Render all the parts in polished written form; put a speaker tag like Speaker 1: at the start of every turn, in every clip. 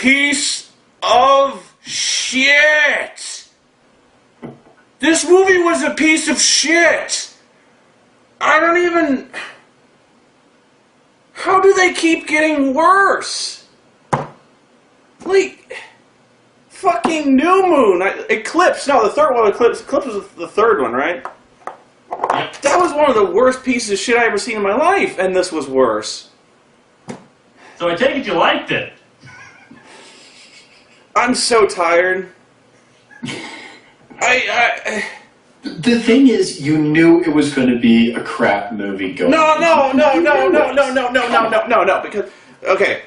Speaker 1: piece of shit. This movie was a piece of shit. I don't even... How do they keep getting worse? Like, fucking New Moon, Eclipse. No, the third one, Eclipse was the third one, right? That was one of the worst pieces of shit I ever seen in my life, and this was worse.
Speaker 2: So I take it you liked it.
Speaker 1: I'm so tired.
Speaker 3: The thing is, you knew it was going to be a crap movie going.
Speaker 1: No, because, okay,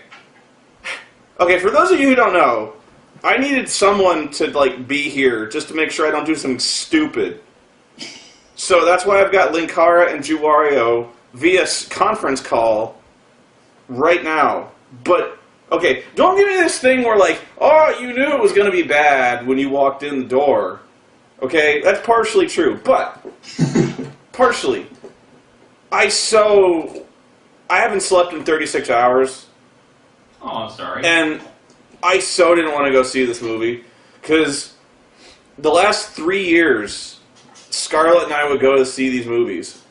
Speaker 1: for those of you who don't know, I needed someone to, like, be here just to make sure I don't do something stupid. So that's why I've got Linkara and Juwario via conference call right now. But, okay, don't give me this thing where, like, oh, you knew it was going to be bad when you walked in the door. Okay, that's partially true, but partially. I haven't slept in 36 hours.
Speaker 2: Oh, I'm sorry.
Speaker 1: And I so didn't want to go see this movie because the last 3 years, Scarlett and I would go to see these movies,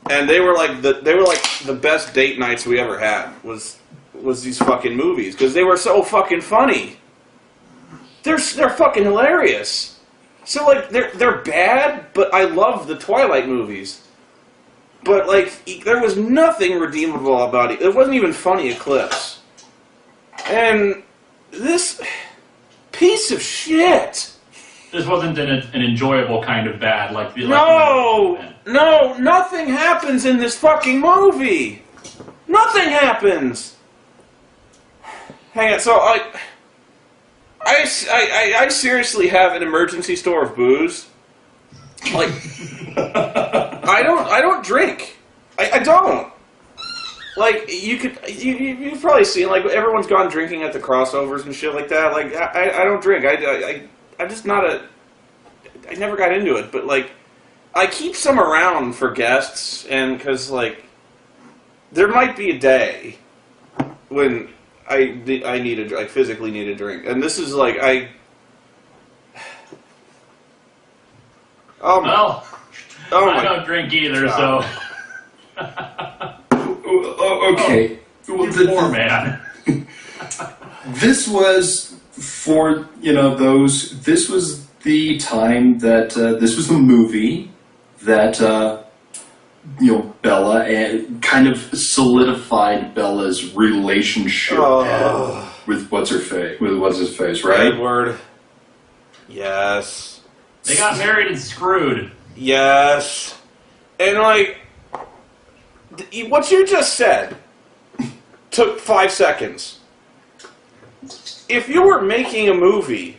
Speaker 1: and they were like the best date nights we ever had was these fucking movies because they were so fucking funny. They're fucking hilarious. So, like, they're bad, but I love the Twilight movies. But, like, there was nothing redeemable about it. It wasn't even funny, Eclipse. And this piece of shit.
Speaker 2: This wasn't an enjoyable kind of bad, like the...
Speaker 1: No, nothing happens in this fucking movie. Nothing happens. Hang on, so, I seriously have an emergency store of booze. Like, I don't drink. I don't. Like, you've probably seen, like, everyone's gone drinking at the crossovers and shit like that. Like, I don't drink. I'm just not I never got into it, but, like, I keep some around for guests, and, because, like, there might be a day when I physically need a drink. And this is like, I
Speaker 2: don't drink either, so...
Speaker 3: Okay.
Speaker 2: Poor man.
Speaker 3: This was for, this was the time that, this was the movie that, Bella kind of solidified Bella's relationship with what's his face, right?
Speaker 1: Edward. Yes.
Speaker 2: They got married and screwed.
Speaker 1: Yes. And, like, what you just said took 5 seconds. If you were making a movie...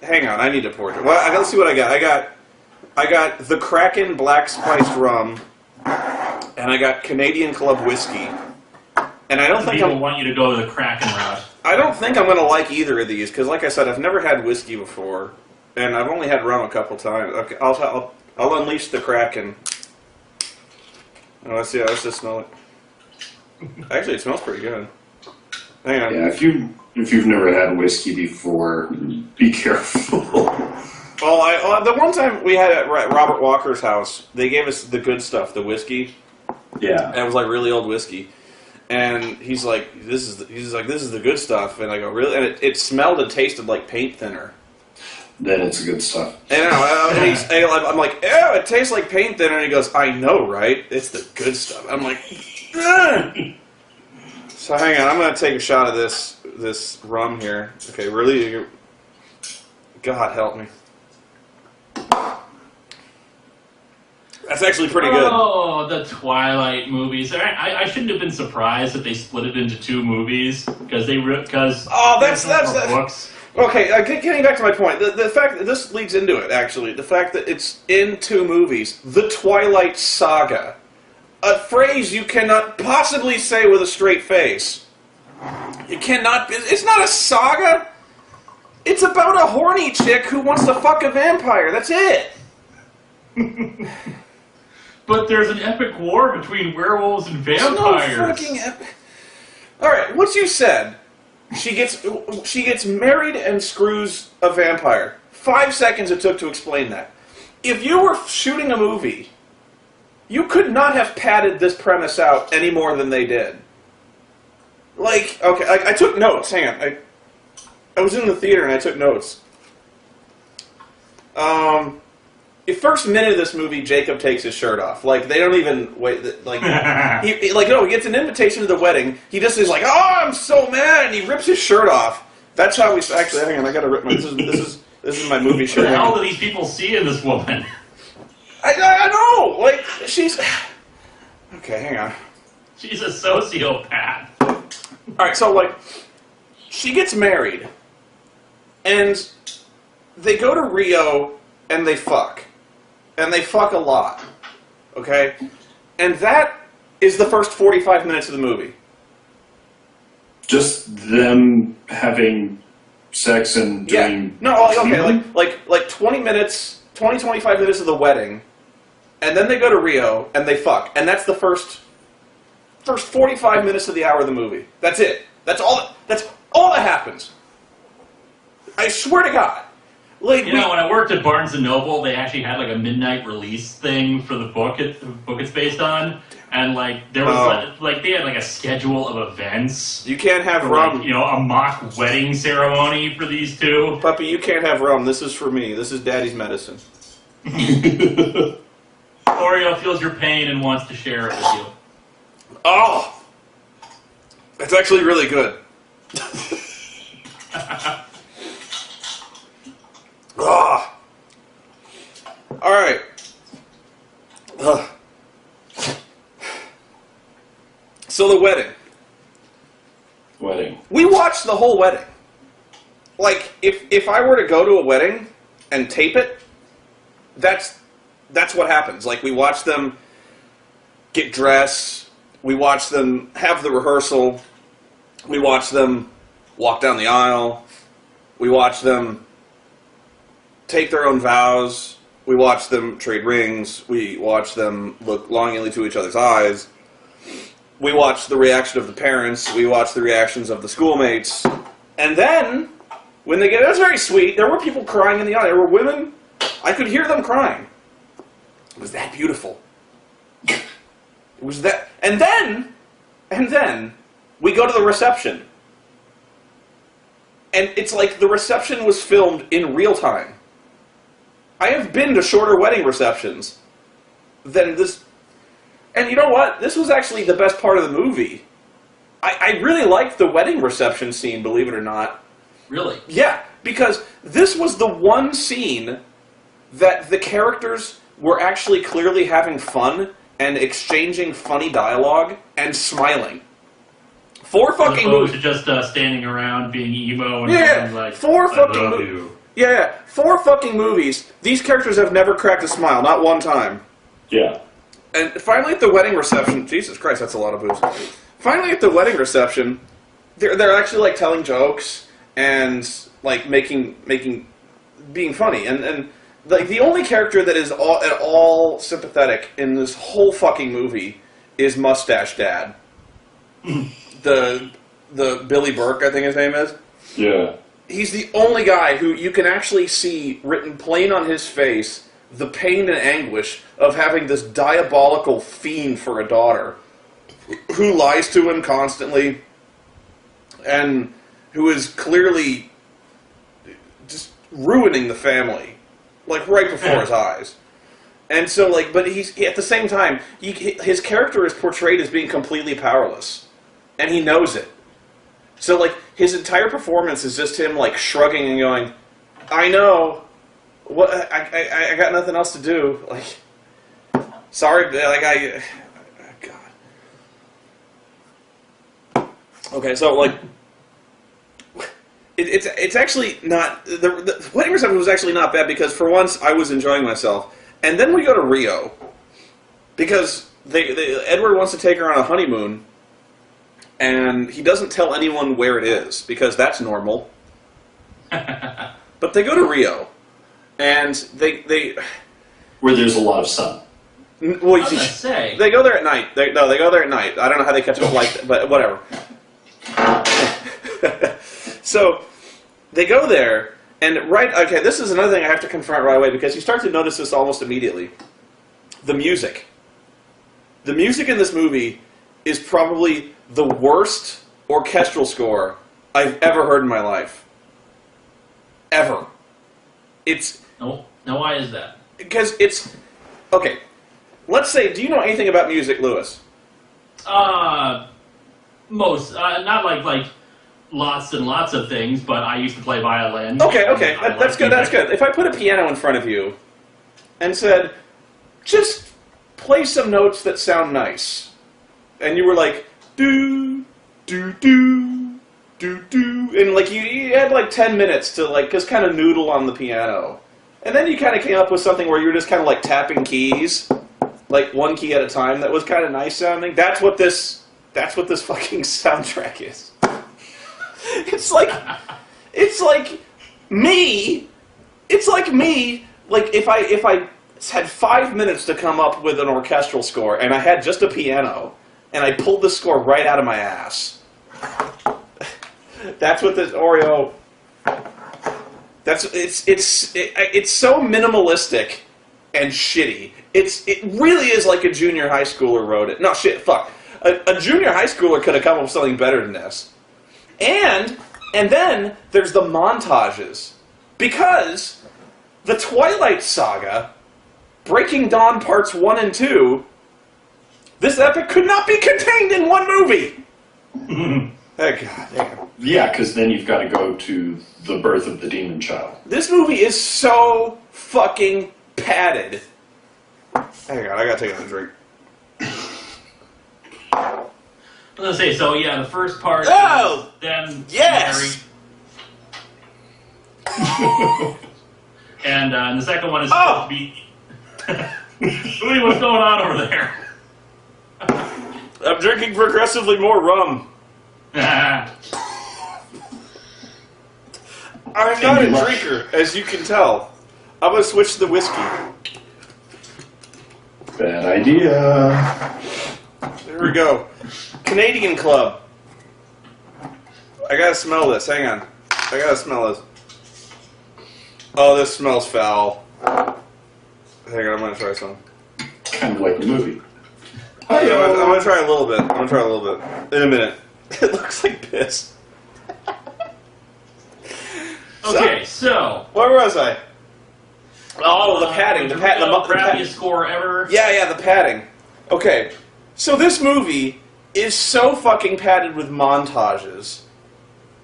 Speaker 1: Hang on, I need a portrait. Well, I gotta see what I got. I got the Kraken Black Spiced Rum, and I got Canadian Club Whiskey. And I don't think
Speaker 2: people want you to go the Kraken route.
Speaker 1: I don't think I'm gonna like either of these, because like I said, I've never had whiskey before, and I've only had rum a couple times. Okay, I'll unleash the Kraken. Oh, let's see. Let's just smell it. Actually, it smells pretty good. Hang on.
Speaker 3: Yeah, if you've never had whiskey before, be careful.
Speaker 1: Well, the one time we had at Robert Walker's house, they gave us the good stuff, the whiskey.
Speaker 3: Yeah.
Speaker 1: And it was like really old whiskey. And he's like, this is the good stuff. And I go, really? And it smelled and tasted like paint thinner.
Speaker 3: Then it's the good stuff.
Speaker 1: And I'm like, ew, it tastes like paint thinner. And he goes, I know, right? It's the good stuff. I'm like, ugh. So hang on, I'm going to take a shot of this rum here. Okay, really? God help me. That's actually pretty good.
Speaker 2: Oh, the Twilight movies. I shouldn't have been surprised that they split it into 2 movies because that's books.
Speaker 1: Okay, getting back to my point, the fact that this leads into it, actually, the fact that it's in 2 movies, the Twilight Saga, a phrase you cannot possibly say with a straight face. It cannot be, it's not a saga. It's about a horny chick who wants to fuck a vampire, that's it.
Speaker 2: But there's an epic war between werewolves and vampires.
Speaker 1: There's no fucking epic. Alright, what you said she gets married and screws a vampire. 5 seconds it took to explain that. If you were shooting a movie, you could not have padded this premise out any more than they did. Like, okay, I took notes. Hang on, I was in the theater and I took notes. The first minute of this movie, Jacob takes his shirt off. Like, they don't even wait. Like, he gets an invitation to the wedding. He just is like, "Oh, I'm so mad," and he rips his shirt off. That's how we actually. Hang on, I gotta rip my. This is my movie shirt.
Speaker 2: What the hell do these people see in this woman?
Speaker 1: I know. Like, she's. Okay, hang on.
Speaker 2: She's a sociopath.
Speaker 1: All right, so like, she gets married, and they go to Rio and they fuck. And they fuck a lot, okay? And that is the first 45 minutes of the movie.
Speaker 3: Just them having sex and doing...
Speaker 1: Yeah. No, okay, like 20 minutes, 25 minutes of the wedding, and then they go to Rio, and they fuck. And that's the first 45 minutes of the hour of the movie. That's it. That's all that happens. I swear to God. Like,
Speaker 2: when I worked at Barnes & Noble, they actually had like a midnight release thing for the book it's based on, and like there was they had like a schedule of events.
Speaker 1: You can't have rum.
Speaker 2: Like, a mock wedding ceremony for these two.
Speaker 1: Puppy, you can't have rum. This is for me. This is Daddy's medicine.
Speaker 2: Oreo feels your pain and wants to share it with you.
Speaker 1: Oh, it's actually really good. Ah. All right. So the wedding. We watched the whole wedding. Like, if I were to go to a wedding and tape it, that's what happens. Like, we watch them get dressed. We watch them have the rehearsal. We watch them walk down the aisle. We watch them take their own vows. We watch them trade rings. We watch them look longingly to each other's eyes. We watch the reaction of the parents. We watch the reactions of the schoolmates. And then, when they get... It was very sweet. There were people crying in the aisle. There were women. I could hear them crying. It was that beautiful. It was that... And then, we go to the reception. And it's like the reception was filmed in real time. I have been to shorter wedding receptions than this. And you know what? This was actually the best part of the movie. I really liked the wedding reception scene, believe it or not.
Speaker 2: Really?
Speaker 1: Yeah, because this was the one scene that the characters were actually clearly having fun and exchanging funny dialogue and smiling. 4 fucking movies.
Speaker 2: As opposed to just standing around being emo and
Speaker 1: being
Speaker 2: like,
Speaker 1: 4 fucking
Speaker 2: movies.
Speaker 1: Yeah, 4 fucking movies. These characters have never cracked a smile, not one time.
Speaker 3: Yeah.
Speaker 1: And finally at the wedding reception, Jesus Christ, that's a lot of boobs. Finally at the wedding reception, they're actually like telling jokes and like being funny. And like the only character that is at all sympathetic in this whole fucking movie is Mustache Dad. the Billy Burke, I think his name is.
Speaker 3: Yeah.
Speaker 1: He's the only guy who you can actually see written plain on his face the pain and anguish of having this diabolical fiend for a daughter who lies to him constantly and who is clearly just ruining the family, like right before his eyes. And so, like, but he's at the same time, his character is portrayed as being completely powerless, and he knows it. So, like, his entire performance is just him, like, shrugging and going, I know, what I got nothing else to do. Like, sorry, like, God. Okay, so, like, it's actually not, the wedding reception was actually not bad because, for once, I was enjoying myself. And then we go to Rio, because Edward wants to take her on a honeymoon, and he doesn't tell anyone where it is, because that's normal. But they go to Rio, and they
Speaker 3: where there's a lot of sun.
Speaker 1: Well,
Speaker 2: I was gonna say.
Speaker 1: They go there at night. They go there at night. I don't know how they catch a flight, but whatever. So they go there, and okay, this is another thing I have to confront right away, because you start to notice this almost immediately. The music. The music in this movie is probably the worst orchestral score I've ever heard in my life. Ever. It's...
Speaker 2: No, why is that?
Speaker 1: Because it's... Okay, let's say, do you know anything about music, Lewis?
Speaker 2: Most. Not like lots and lots of things, but I used to play violin.
Speaker 1: Okay, that's good, that's good. If I put a piano in front of you and said, just play some notes that sound nice, and you were like, do, do, do, do, do, and like you had like 10 minutes to like just kind of noodle on the piano. And then you kind of came up with something where you were just kind of like tapping keys, like one key at a time, that was kind of nice sounding. That's what this fucking soundtrack is. It's like me, like if I had 5 minutes to come up with an orchestral score, and I had just a piano, and I pulled the score right out of my ass. That's what this Oreo... It's so minimalistic and shitty. It really is like a junior high schooler wrote it. No, shit, fuck. A junior high schooler could have come up with something better than this. And then there's the montages. Because the Twilight Saga, Breaking Dawn Parts 1 and 2, this epic could not be contained in one movie! Thank God, damn.
Speaker 3: Yeah, because then you've got to go to the birth of the demon child.
Speaker 1: This movie is so fucking padded. Hang on, I gotta take another drink.
Speaker 2: I was gonna say, so yeah, the first part
Speaker 1: Oh!
Speaker 2: them
Speaker 1: Yes!
Speaker 2: married. And the second one is supposed to be... Spoony, what's going on over there?
Speaker 1: I'm drinking progressively more rum. I'm not a drinker, as you can tell. I'm gonna switch to the whiskey.
Speaker 3: Bad idea.
Speaker 1: There we go. Canadian Club. I gotta smell this. Hang on. I gotta smell this. Oh, this smells foul. Hang on, I'm gonna try some.
Speaker 3: Kind of like the movie.
Speaker 1: I'm gonna try a little bit. In a minute. It looks like piss.
Speaker 2: Okay, so
Speaker 1: where was I? Oh, the padding. The
Speaker 2: crappiest score ever.
Speaker 1: Yeah, the padding. Okay, so this movie is so fucking padded with montages,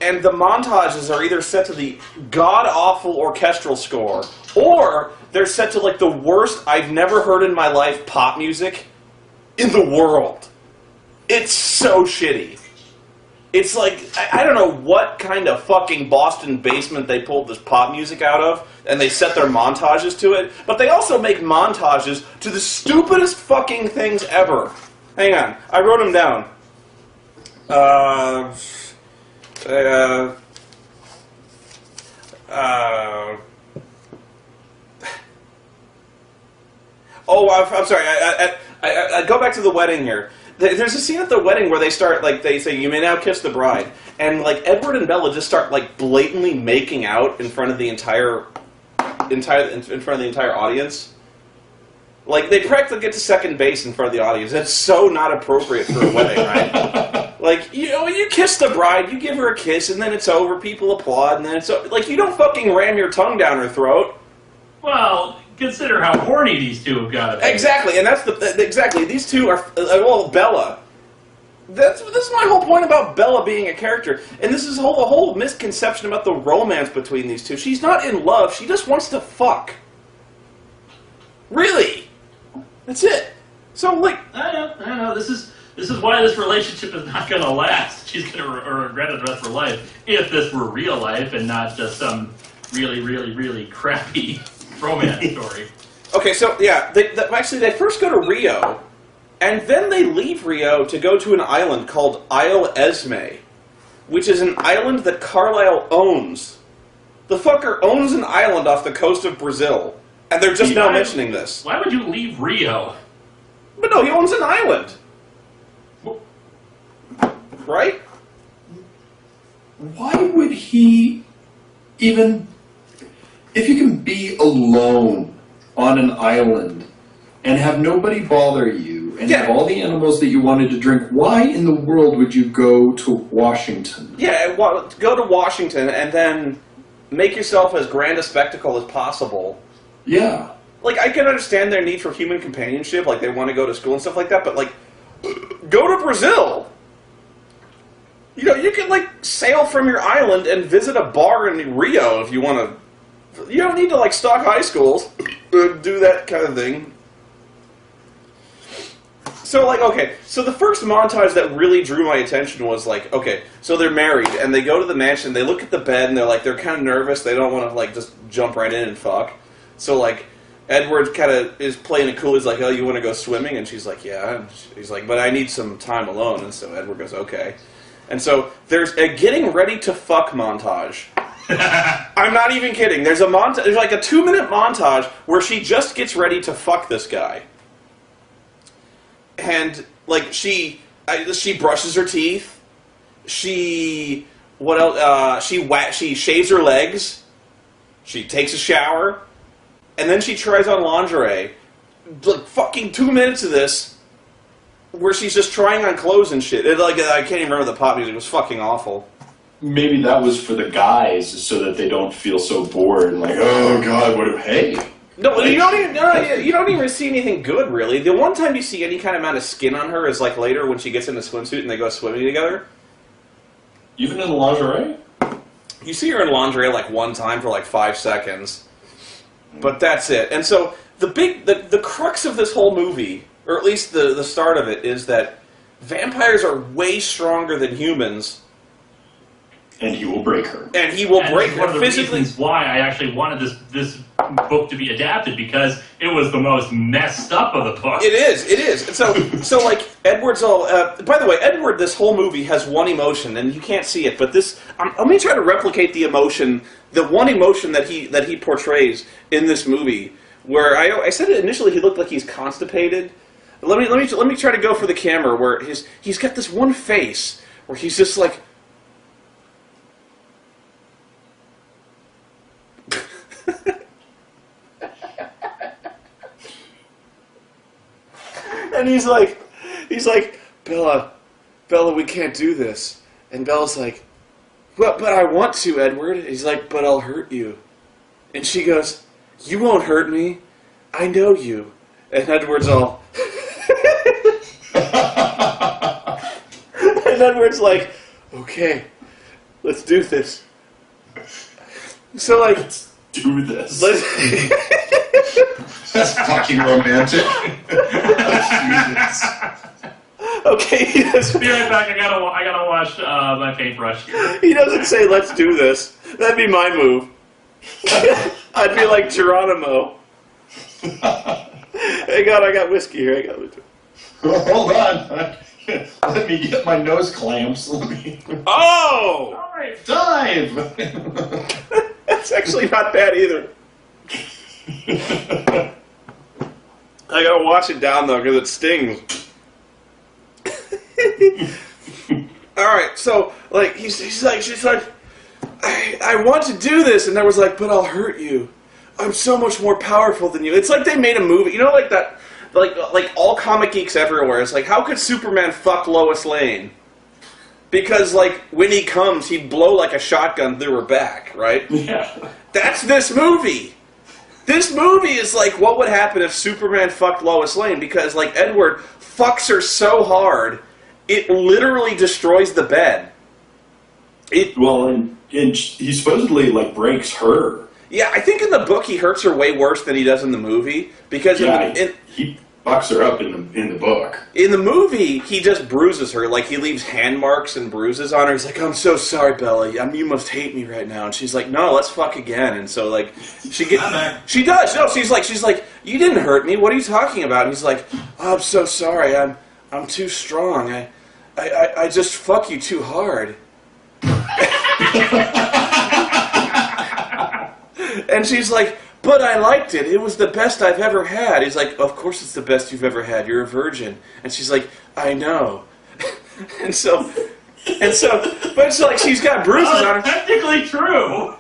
Speaker 1: and the montages are either set to the god-awful orchestral score, or they're set to like the worst I've never heard in my life pop music in the world. It's so shitty. It's like, I don't know what kind of fucking Boston basement they pulled this pop music out of, and they set their montages to it, but they also make montages to the stupidest fucking things ever. Hang on, I wrote them down. I'm sorry, I go back to the wedding here. There's a scene at the wedding where they start, like, they say, "You may now kiss the bride," and like Edward and Bella just start like blatantly making out in front of the entire audience. Like they practically get to second base in front of the audience. That's so not appropriate for a wedding, right? Like you kiss the bride, you give her a kiss, and then it's over. People applaud, and then it's over. Like you don't fucking ram your tongue down her throat.
Speaker 2: Well, consider how horny these two have got to be.
Speaker 1: Exactly, and that's exactly. These two are Bella. This is my whole point about Bella being a character, and this is a whole misconception about the romance between these two. She's not in love; she just wants to fuck. Really, that's it. So like,
Speaker 2: I know. This is why this relationship is not going to last. She's going to regret it the rest of her life if this were real life and not just some really, really, really crappy romance story.
Speaker 1: Okay, so yeah, they first go to Rio, and then they leave Rio to go to an island called Isle Esme, which is an island that Carlisle owns. The fucker owns an island off the coast of Brazil, and they're just now mentioning this.
Speaker 2: Why would you leave Rio?
Speaker 1: But no, he owns an island. Right?
Speaker 3: why would he even... If you can be alone on an island and have nobody bother you and have all the animals that you wanted to drink, why in the world would you go to Washington?
Speaker 1: Yeah, go to Washington and then make yourself as grand a spectacle as possible.
Speaker 3: Yeah.
Speaker 1: Like, I can understand their need for human companionship, like they want to go to school and stuff like that, but like, go to Brazil! You know, you can like sail from your island and visit a bar in Rio if you want to. You don't need to like stock high schools, do that kind of thing. So like, okay, so the first montage that really drew my attention was like, okay, so they're married and they go to the mansion, they look at the bed and they're kind of nervous, they don't want to like just jump right in and fuck. So like, Edward kind of is playing it cool, he's like, oh, you want to go swimming? And she's like, yeah. And he's like, but I need some time alone. And so Edward goes, okay. And so there's a getting ready to fuck montage. I'm not even kidding. There's like a 2-minute montage where she just gets ready to fuck this guy. And like she brushes her teeth. She shaves her legs. She takes a shower, and then she tries on lingerie. Like fucking 2 minutes of this, where she's just trying on clothes and shit. I can't even remember the pop music. It was fucking awful.
Speaker 3: Maybe that was for the guys, so that they don't feel so bored and like, oh god, hey.
Speaker 1: No, you don't even see anything good, really. The one time you see any kind of amount of skin on her is like later when she gets in a swimsuit and they go swimming together.
Speaker 3: Even in the lingerie?
Speaker 1: You see her in lingerie like one time for like 5 seconds. But that's it. And so the crux of this whole movie, or at least the start of it, is that vampires are way stronger than humans.
Speaker 3: And he will break her.
Speaker 1: And he will break her
Speaker 2: physically. One of the
Speaker 1: physically.
Speaker 2: reasons why I actually wanted this book to be adapted, because it was the most messed up of the books.
Speaker 1: It is. And so like Edward's all. By the way, Edward, this whole movie has one emotion, and you can't see it, but this. Let me try to replicate the emotion, the one emotion that he portrays in this movie. Where I said it initially, he looked like he's constipated. Let me try to go for the camera where he's got this one face where he's just like. And he's like, Bella, we can't do this. And Bella's like, but I want to, Edward. He's like, but I'll hurt you. And she goes, you won't hurt me. I know you. And Edward's all... And Edward's like, okay, let's do this. So like...
Speaker 3: Let's do this.
Speaker 4: That's fucking romantic. Let's do this.
Speaker 1: Okay, he doesn't...
Speaker 2: Be right back. I gotta wash my paintbrush.
Speaker 1: He doesn't say, let's do this. That'd be my move. I'd be like Geronimo. Hey, God, I got whiskey here. I got it.
Speaker 3: Hold on. Let me get my nose clamps.
Speaker 1: Oh!
Speaker 3: Dive!
Speaker 1: That's actually not bad either. I gotta wash it down, though, because it stings. Alright, so, like, she's like, I want to do this, and there was like, but I'll hurt you. I'm so much more powerful than you. It's like they made a movie, you know, like that, like all comic geeks everywhere. It's like, how could Superman fuck Lois Lane? Because, like, when he comes, he'd blow like a shotgun through her back, right?
Speaker 3: Yeah.
Speaker 1: That's this movie. This movie is like what would happen if Superman fucked Lois Lane, because, like, Edward fucks her so hard, it literally destroys the bed.
Speaker 3: And he supposedly, like, breaks her.
Speaker 1: Yeah, I think in the book he hurts her way worse than he does in the movie, because
Speaker 3: he fucks her up in the book.
Speaker 1: In the movie, he just bruises her. Like, he leaves hand marks and bruises on her. He's like, I'm so sorry, Bella. You must hate me right now. And she's like, no, let's fuck again. And so, like, she does. No, she's like, you didn't hurt me. What are you talking about? And he's like, oh, I'm so sorry. I'm too strong. I just fuck you too hard. And she's like, but I liked it. It was the best I've ever had. He's like, of course it's the best you've ever had. You're a virgin. And she's like, I know. And so And so, but it's like she's got bruises on her.
Speaker 2: Technically true.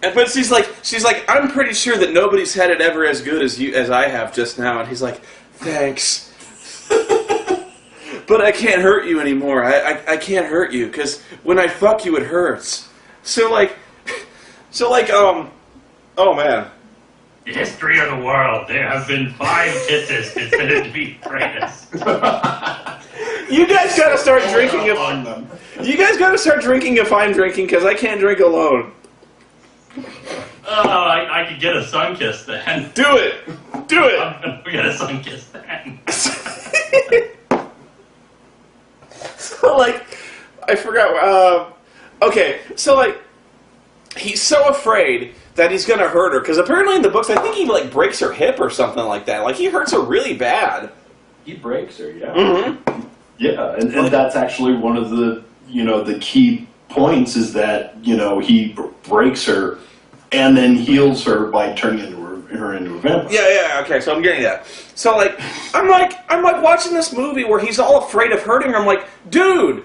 Speaker 1: But she's like, I'm pretty sure that nobody's had it ever as good as I have just now. And he's like, thanks. But I can't hurt you anymore. I can't hurt you, because when I fuck you, it hurts. So oh man.
Speaker 2: The history of the world, there have been 5 kisses considered to be greatest.
Speaker 1: You guys gotta start drinking
Speaker 4: on them.
Speaker 1: You guys gotta start drinking if I'm drinking, because I can't drink alone.
Speaker 2: Oh, I could get a sun kiss then.
Speaker 1: Do it! Do it!
Speaker 2: I'm gonna get a sun kiss then.
Speaker 1: So, like, I forgot, okay, so, like, he's so afraid that he's gonna hurt her, because apparently in the books, I think he, like, breaks her hip or something like that. Like, he hurts her really bad.
Speaker 3: He breaks her, yeah.
Speaker 1: Mm-hmm.
Speaker 3: Yeah, and that's actually one of the, the key points is that, he breaks her and then heals her by turning her into a vampire.
Speaker 1: Yeah, okay, so I'm getting that. So, like, I'm like watching this movie where he's all afraid of hurting her. I'm like, dude,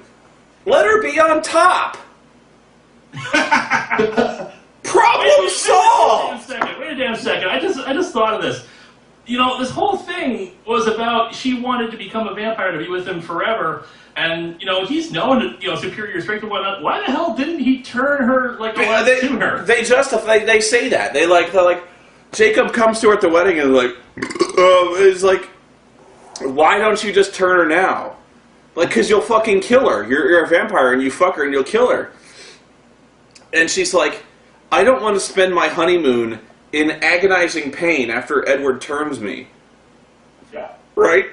Speaker 1: let her be on top. Problem solved!
Speaker 2: Wait a damn second. I just thought of this. This whole thing was about she wanted to become a vampire to be with him forever, and he's known superior strength and whatnot. Why the hell didn't he turn her to her?
Speaker 1: They justify. They say that they're like Jacob comes to her at the wedding and is like, why don't you just turn her now? Like, because you'll fucking kill her. You're a vampire and you fuck her and you'll kill her. And she's like, I don't want to spend my honeymoon in agonizing pain after Edward turns me.
Speaker 3: Yeah.
Speaker 1: Right?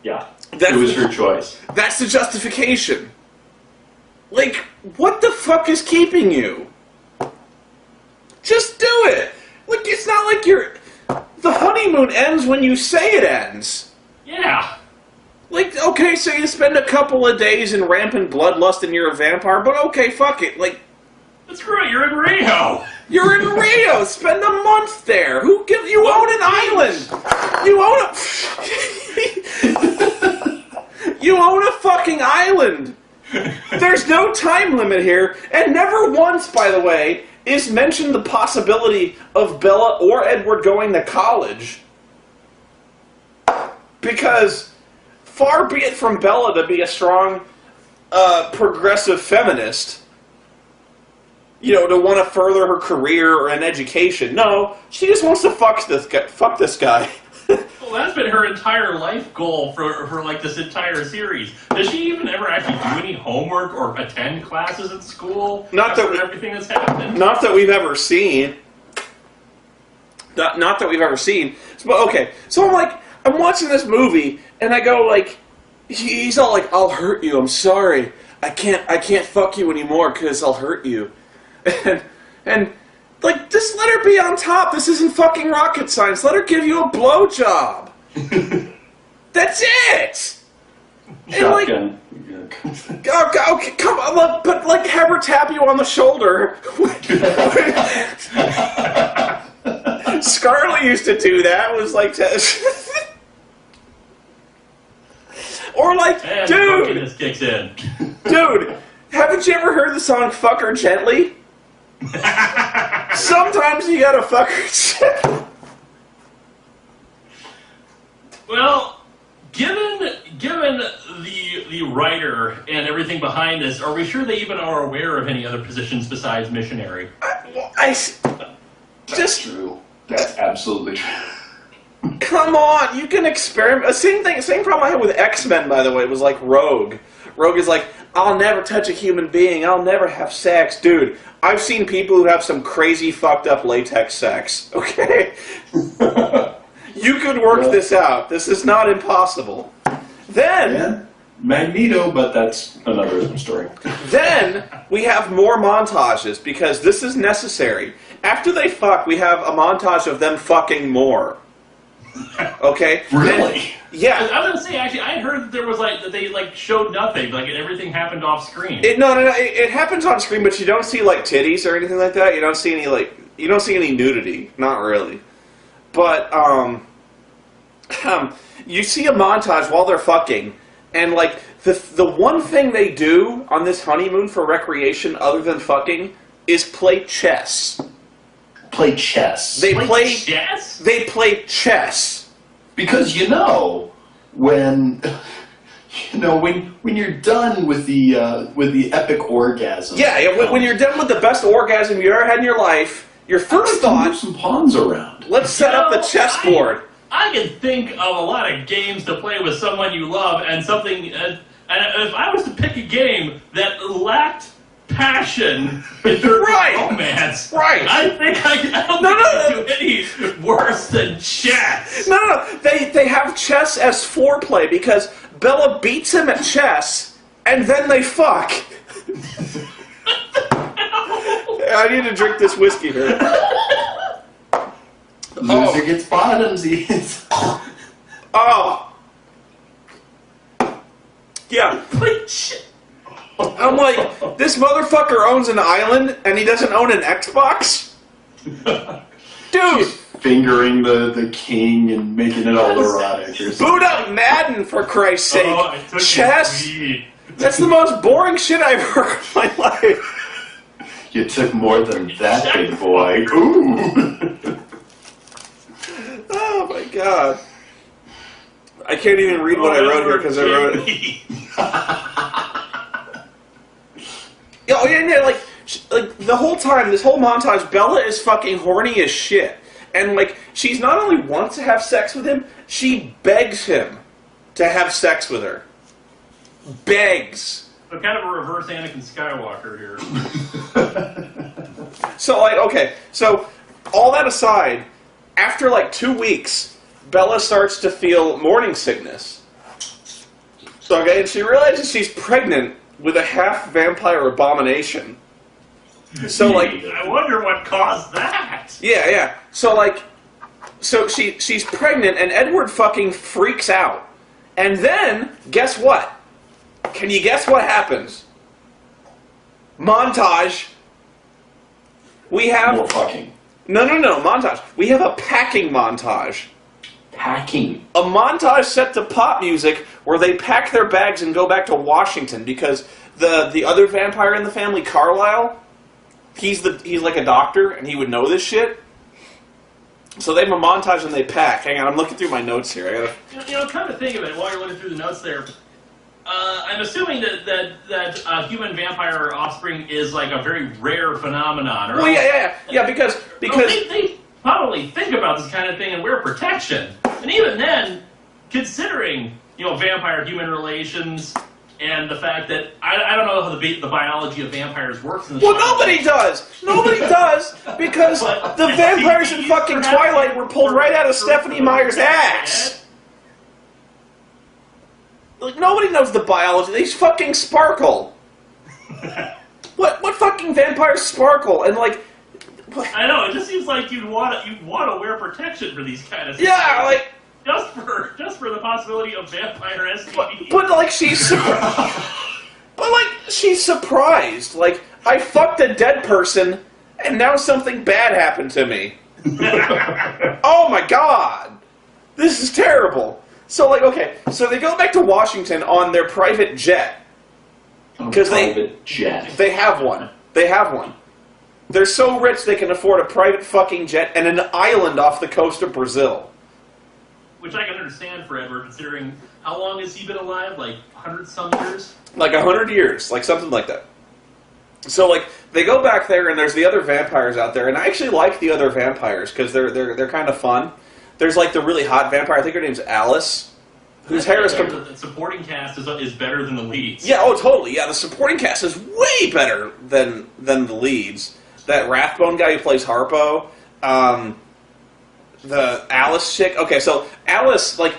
Speaker 3: Yeah. It was her choice.
Speaker 1: That's the justification. Like, what the fuck is keeping you? Just do it. Like, it's not like the honeymoon ends when you say it ends.
Speaker 2: Yeah.
Speaker 1: Like, okay, so you spend a couple of days in rampant bloodlust and you're a vampire, but okay, fuck it. Like,
Speaker 2: screw it, you're in Rio.
Speaker 1: You're in Rio. Spend a month there. You own an island. You own a fucking island. There's no time limit here, and never once, by the way, is mentioned the possibility of Bella or Edward going to college. Because far be it from Bella to be a strong, progressive feminist, to want to further her career or an education. No, she just wants to fuck this guy.
Speaker 2: Well, that's been her entire life goal for like this entire series. Does she even ever actually do any homework or attend classes at school?
Speaker 1: Not that
Speaker 2: everything that's happened.
Speaker 1: Not that we've ever seen. Not that we've ever seen. But okay, so I'm watching this movie and I go like, he's all like, I'll hurt you. I'm sorry. I can't fuck you anymore because I'll hurt you. And like, just let her be on top. This isn't fucking rocket science. Let her give you a blowjob. That's it.
Speaker 3: Shotgun.
Speaker 1: Okay, come on, but like, have her tap you on the shoulder. Scarlett used to do that. Was like, or like,
Speaker 2: and
Speaker 1: dude,
Speaker 2: kicks in.
Speaker 1: Dude, haven't you ever heard the song "Fuck Her Gently"? Sometimes you gotta fuck her.
Speaker 2: Well, given the writer and everything behind this, are we sure they even are aware of any other positions besides missionary?
Speaker 3: That's true. That's absolutely true.
Speaker 1: Come on, you can experiment. Same problem I had with X-Men, by the way, was like Rogue. Rogue is like, I'll never touch a human being. I'll never have sex. Dude, I've seen people who have some crazy fucked up latex sex, okay? You could work this out. This is not impossible. Then...
Speaker 3: Yeah. Magneto, but that's another story.
Speaker 1: Then we have more montages, because this is necessary. After they fuck, we have a montage of them fucking more. Okay?
Speaker 3: Really?
Speaker 1: And, yeah.
Speaker 2: I was gonna say, actually, I heard that there was that they showed nothing, everything happened off screen.
Speaker 1: No. It happens on screen, but you don't see titties or anything like that. You don't see any nudity, not really. But you see a montage while they're fucking, And, like, the one thing they do on this honeymoon for recreation other than fucking is play chess.
Speaker 3: Play chess.
Speaker 1: They play
Speaker 2: chess?
Speaker 1: They play chess.
Speaker 3: Because when you're done with the epic orgasm.
Speaker 1: Yeah, when you're done with the best orgasm you ever had in your life, your first thought,
Speaker 3: move some pawns around.
Speaker 1: Let's set up the chessboard.
Speaker 2: I can think of a lot of games to play with someone you love, and something. And if I was to pick a game that lacked passion in terms of romance, I think I don't think I do any worse than chess.
Speaker 1: No. They have chess as foreplay because Bella beats him at chess, and then they fuck. I need to drink this whiskey here.
Speaker 3: Loser gets bottomsies.
Speaker 1: Oh. Yeah. I'm like, this motherfucker owns an island and he doesn't own an Xbox? Dude!
Speaker 3: She's fingering the king and making it all erotic or something.
Speaker 1: Boot up Madden, for Christ's sake. Chess? That's the most boring shit I've heard in my life.
Speaker 3: You took more than that, big boy. Ooh!
Speaker 1: Oh my god. I can't even read what I wrote here because I wrote it. Like the whole time, this whole montage, Bella is fucking horny as shit. And like, she's not only wants to have sex with him, she begs him to have sex with her. Begs.
Speaker 2: So kind of a reverse Anakin Skywalker here.
Speaker 1: So like, okay, so all that aside, after like 2 weeks, Bella starts to feel morning sickness. Okay, and she realizes she's pregnant with a half-vampire abomination. So like,
Speaker 2: I wonder what caused that.
Speaker 1: Yeah. So she's pregnant, and Edward fucking freaks out. And then, guess what? Can you guess what happens? Montage. We have...
Speaker 3: More fucking.
Speaker 1: No, montage. We have a packing montage.
Speaker 3: Packing?
Speaker 1: A montage set to pop music where they pack their bags and go back to Washington because the other vampire in the family, Carlisle, he's like a doctor and he would know this shit. So they have a montage and they pack. Hang on, I'm looking through my notes here.
Speaker 2: Come to think of it, while you're looking through the notes there, I'm assuming that human vampire offspring is like a very rare phenomenon. Or
Speaker 1: well, yeah, because
Speaker 2: they probably think about this kind of thing and wear protection. And even then, considering vampire-human relations and the fact that I don't know how the biology of vampires works. In
Speaker 1: nobody does. Nobody does because the vampires in fucking Twilight were pulled right out of Stephanie Meyer's ass. Like, nobody knows the biology. They fucking sparkle. What fucking vampires sparkle? And like, what?
Speaker 2: I know, it just seems like you'd want to wear protection for these kind of things.
Speaker 1: Yeah, like
Speaker 2: just for the possibility of vampire STDs.
Speaker 1: But like she's surprised. Like, I fucked a dead person and now something bad happened to me. Oh my god. This is terrible. So like, okay, so they go back to Washington on their private jet. Because they have one. They have one. They're so rich they can afford a private fucking jet and an island off the coast of Brazil.
Speaker 2: Which I can understand for Edward, considering how long has he been alive? Like 100-some years?
Speaker 1: Like 100 years, like something like that. So like, they go back there and there's the other vampires out there, and I actually like the other vampires because they're kind of fun. There's like the really hot vampire, I think her name's Alice, whose hair is...
Speaker 2: The supporting cast is better than the leads.
Speaker 1: Yeah, oh totally, yeah, the supporting cast is way better than the leads. That Rathbone guy who plays Harpo, the Alice chick. Okay, so Alice, like,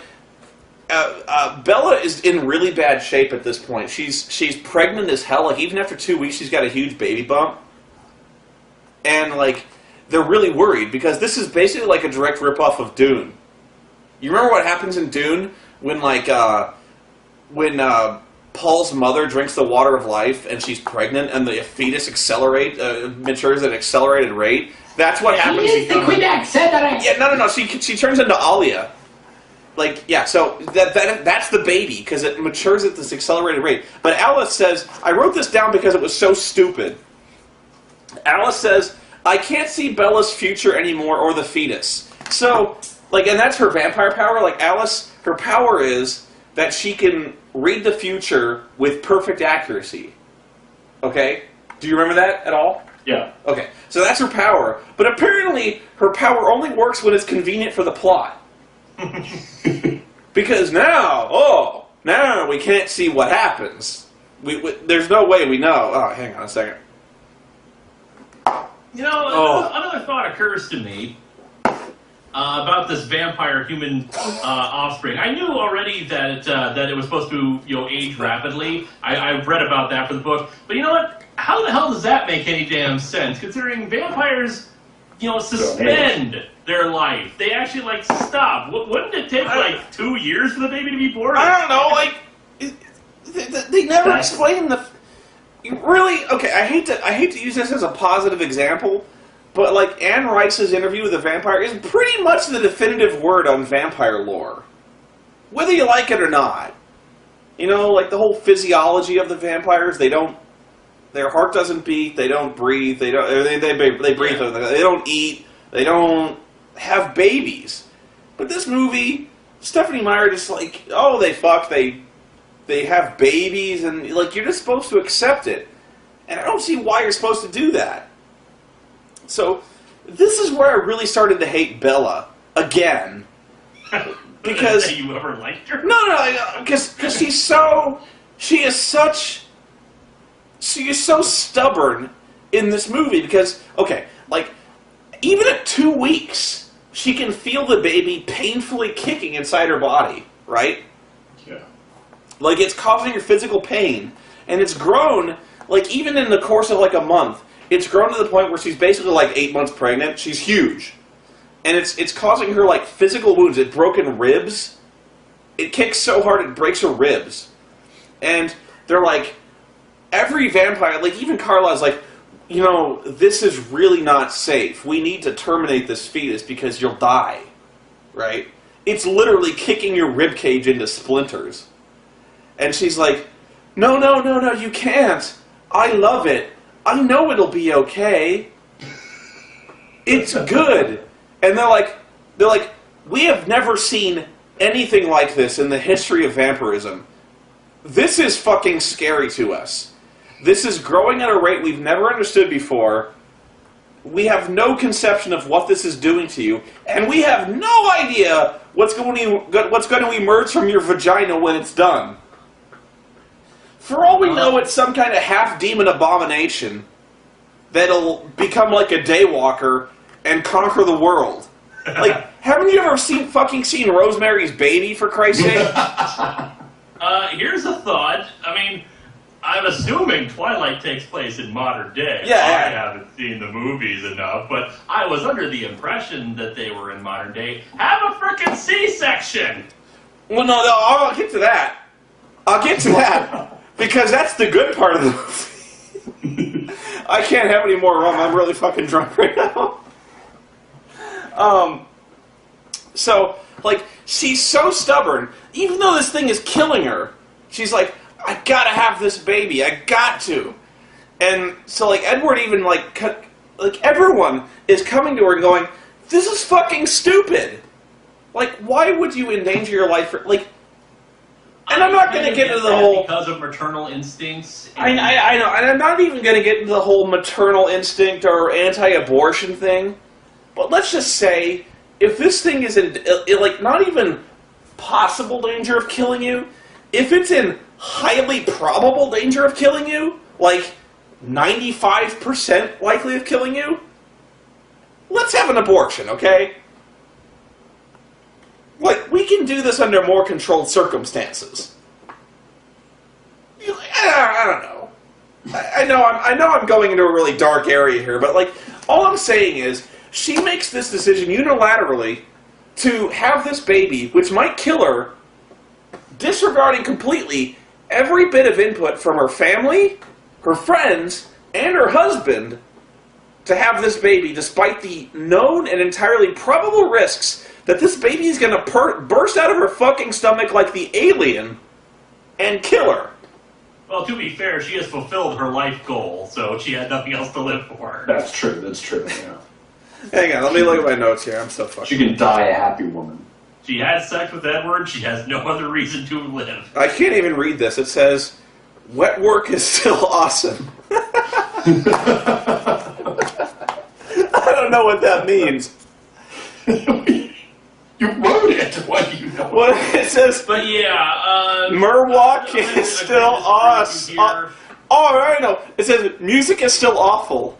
Speaker 1: Bella is in really bad shape at this point. She's pregnant as hell. Like, even after 2 weeks, she's got a huge baby bump. And, like, they're really worried because this is basically like a direct ripoff of Dune. You remember what happens in Dune when, like, Paul's mother drinks the water of life and she's pregnant and the fetus matures at an accelerated rate? That's what happens.
Speaker 3: Yeah, no. She turns into Alia.
Speaker 1: so that's the baby, because it matures at this accelerated rate. But Alice says, I wrote this down because it was so stupid. Alice says, I can't see Bella's future anymore, or the fetus. So, and that's her vampire power. Alice, her power is that she can read the future with perfect accuracy. Okay? Do you remember that at all?
Speaker 2: Yeah.
Speaker 1: Okay, so that's her power. But apparently, her power only works when it's convenient for the plot. Because now we can't see what happens. There's no way we know. Oh, hang on a second.
Speaker 2: Another thought occurs to me about this vampire human offspring. I knew already that it was supposed to age rapidly. I've read about that for the book. But you know what? How the hell does that make any damn sense? Considering vampires, suspend their life. They actually stop. Wouldn't it take 2 years for the baby to be born?
Speaker 1: I don't know. They never explain the. Really? Okay, I hate to use this as a positive example, but Anne Rice's interview with the vampire is pretty much the definitive word on vampire lore. Whether you like it or not. The whole physiology of the vampires, their heart doesn't beat, they don't breathe, they breathe, they don't eat, they don't have babies. But this movie, Stephanie Meyer just they fuck, they have babies, and you're just supposed to accept it. And I don't see why you're supposed to do that. So, this is where I really started to hate Bella again. Because
Speaker 2: you ever liked her?
Speaker 1: No, because she is so stubborn in this movie. Because even at 2 weeks, she can feel the baby painfully kicking inside her body, right?
Speaker 3: Yeah.
Speaker 1: It's causing her physical pain. And it's grown, even in the course of a month, it's grown to the point where she's basically 8 months pregnant. She's huge. And it's causing her physical wounds. It's broken ribs. It kicks so hard it breaks her ribs. And they're every vampire, even Carla's this is really not safe. We need to terminate this fetus because you'll die. Right? It's literally kicking your rib cage into splinters. And she's no, you can't. I love it. I know it'll be okay. It's good. And they're like, we have never seen anything like this in the history of vampirism. This is fucking scary to us. This is growing at a rate we've never understood before. We have no conception of what this is doing to you, and we have no idea what's going to emerge from your vagina when it's done. For all we know, it's some kind of half-demon abomination that'll become like a daywalker and conquer the world. Haven't you ever seen Rosemary's Baby, for Christ's sake?
Speaker 2: Here's a thought. I mean, I'm assuming Twilight takes place in modern day.
Speaker 1: Yeah.
Speaker 2: I haven't seen the movies enough, but I was under the impression that they were in modern day. Have a frickin' C-section!
Speaker 1: Well, no, I'll get to that. Because that's the good part of the movie. I can't have any more rum. I'm really fucking drunk right now. She's so stubborn. Even though this thing is killing her, she's I gotta have this baby. I got to. And so, Edward even, everyone is coming to her and going, this is fucking stupid. Why would you endanger your life for, and I'm not going to get into the whole...
Speaker 2: Because of maternal instincts.
Speaker 1: I know, and I'm not even going to get into the whole maternal instinct or anti-abortion thing. But let's just say, if this thing is in, not even possible danger of killing you, if it's in highly probable danger of killing you, 95% likely of killing you, let's have an abortion, okay? We can do this under more controlled circumstances. I don't know. I know I'm going into a really dark area here, but all I'm saying is she makes this decision unilaterally to have this baby, which might kill her, disregarding completely every bit of input from her family, her friends, and her husband to have this baby, despite the known and entirely probable risks that this baby is going to burst out of her fucking stomach like the alien and kill her.
Speaker 2: Well, to be fair, she has fulfilled her life goal, so she had nothing else to live for.
Speaker 3: That's true, yeah.
Speaker 1: Hang on, let me look at my notes here. I'm so fucking...
Speaker 3: She can die a happy woman.
Speaker 2: She had sex with Edward, she has no other reason to live.
Speaker 1: I can't even read this. It says, wet work is still awesome. I don't know what that means.
Speaker 3: You wrote it. What do you know?
Speaker 1: What it says?
Speaker 2: But yeah,
Speaker 1: Murwalk is still awesome. Oh, I know. It says music is still awful.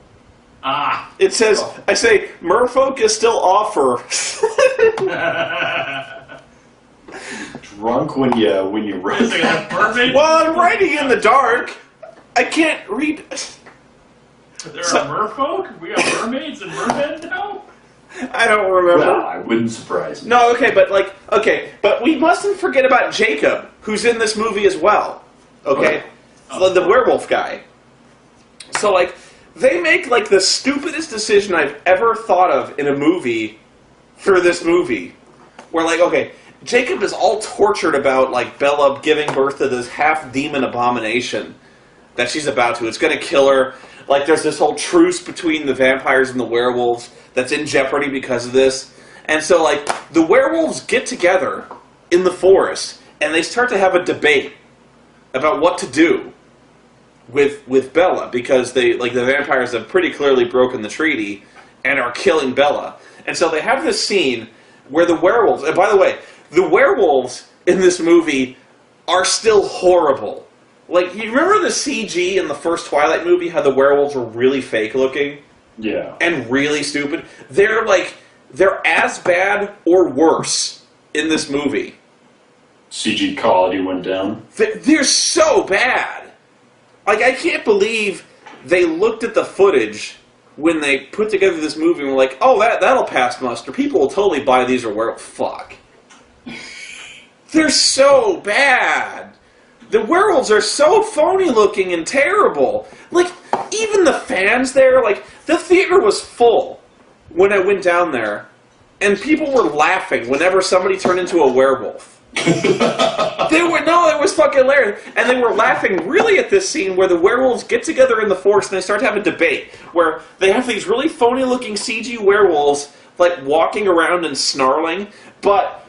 Speaker 2: Ah.
Speaker 1: It says I say Merfolk is still offer.
Speaker 3: Drunk when you write.
Speaker 1: Well, I'm writing in the dark. I can't read.
Speaker 2: There are merfolk? We have mermaids and mermen now?
Speaker 1: I don't remember.
Speaker 3: Well, I wouldn't surprise me.
Speaker 1: No, okay, but we mustn't forget about Jacob, who's in this movie as well. Okay?
Speaker 2: Oh.
Speaker 1: The werewolf guy. So, like, they make, like, the stupidest decision I've ever thought of in a movie for this movie. Where, like, okay, Jacob is all tortured about, like, Bella giving birth to this half-demon abomination that she's about to. It's gonna kill her. Like, there's this whole truce between the vampires and the werewolves that's in jeopardy because of this. And so, like, the werewolves get together in the forest, and they start to have a debate about what to do with Bella, because the vampires have pretty clearly broken the treaty and are killing Bella. And so they have this scene where the werewolves, and by the way, the werewolves in this movie are still horrible. Like, you remember the CG in the first Twilight movie, how the werewolves were really fake looking?
Speaker 3: Yeah.
Speaker 1: And really stupid? They're as bad or worse in this movie.
Speaker 3: CG quality went down.
Speaker 1: They're so bad. Like, I can't believe they looked at the footage when they put together this movie and were like, oh, that'll pass muster. People will totally buy these or werewolves. Fuck. They're so bad. The werewolves are so phony looking and terrible. Like, even the fans there, like, the theater was full when I went down there, and people were laughing whenever somebody turned into a werewolf. It was fucking hilarious. And they were laughing really at this scene where the werewolves get together in the forest and they start to have a debate where they have these really phony looking CG werewolves, like, walking around and snarling, but,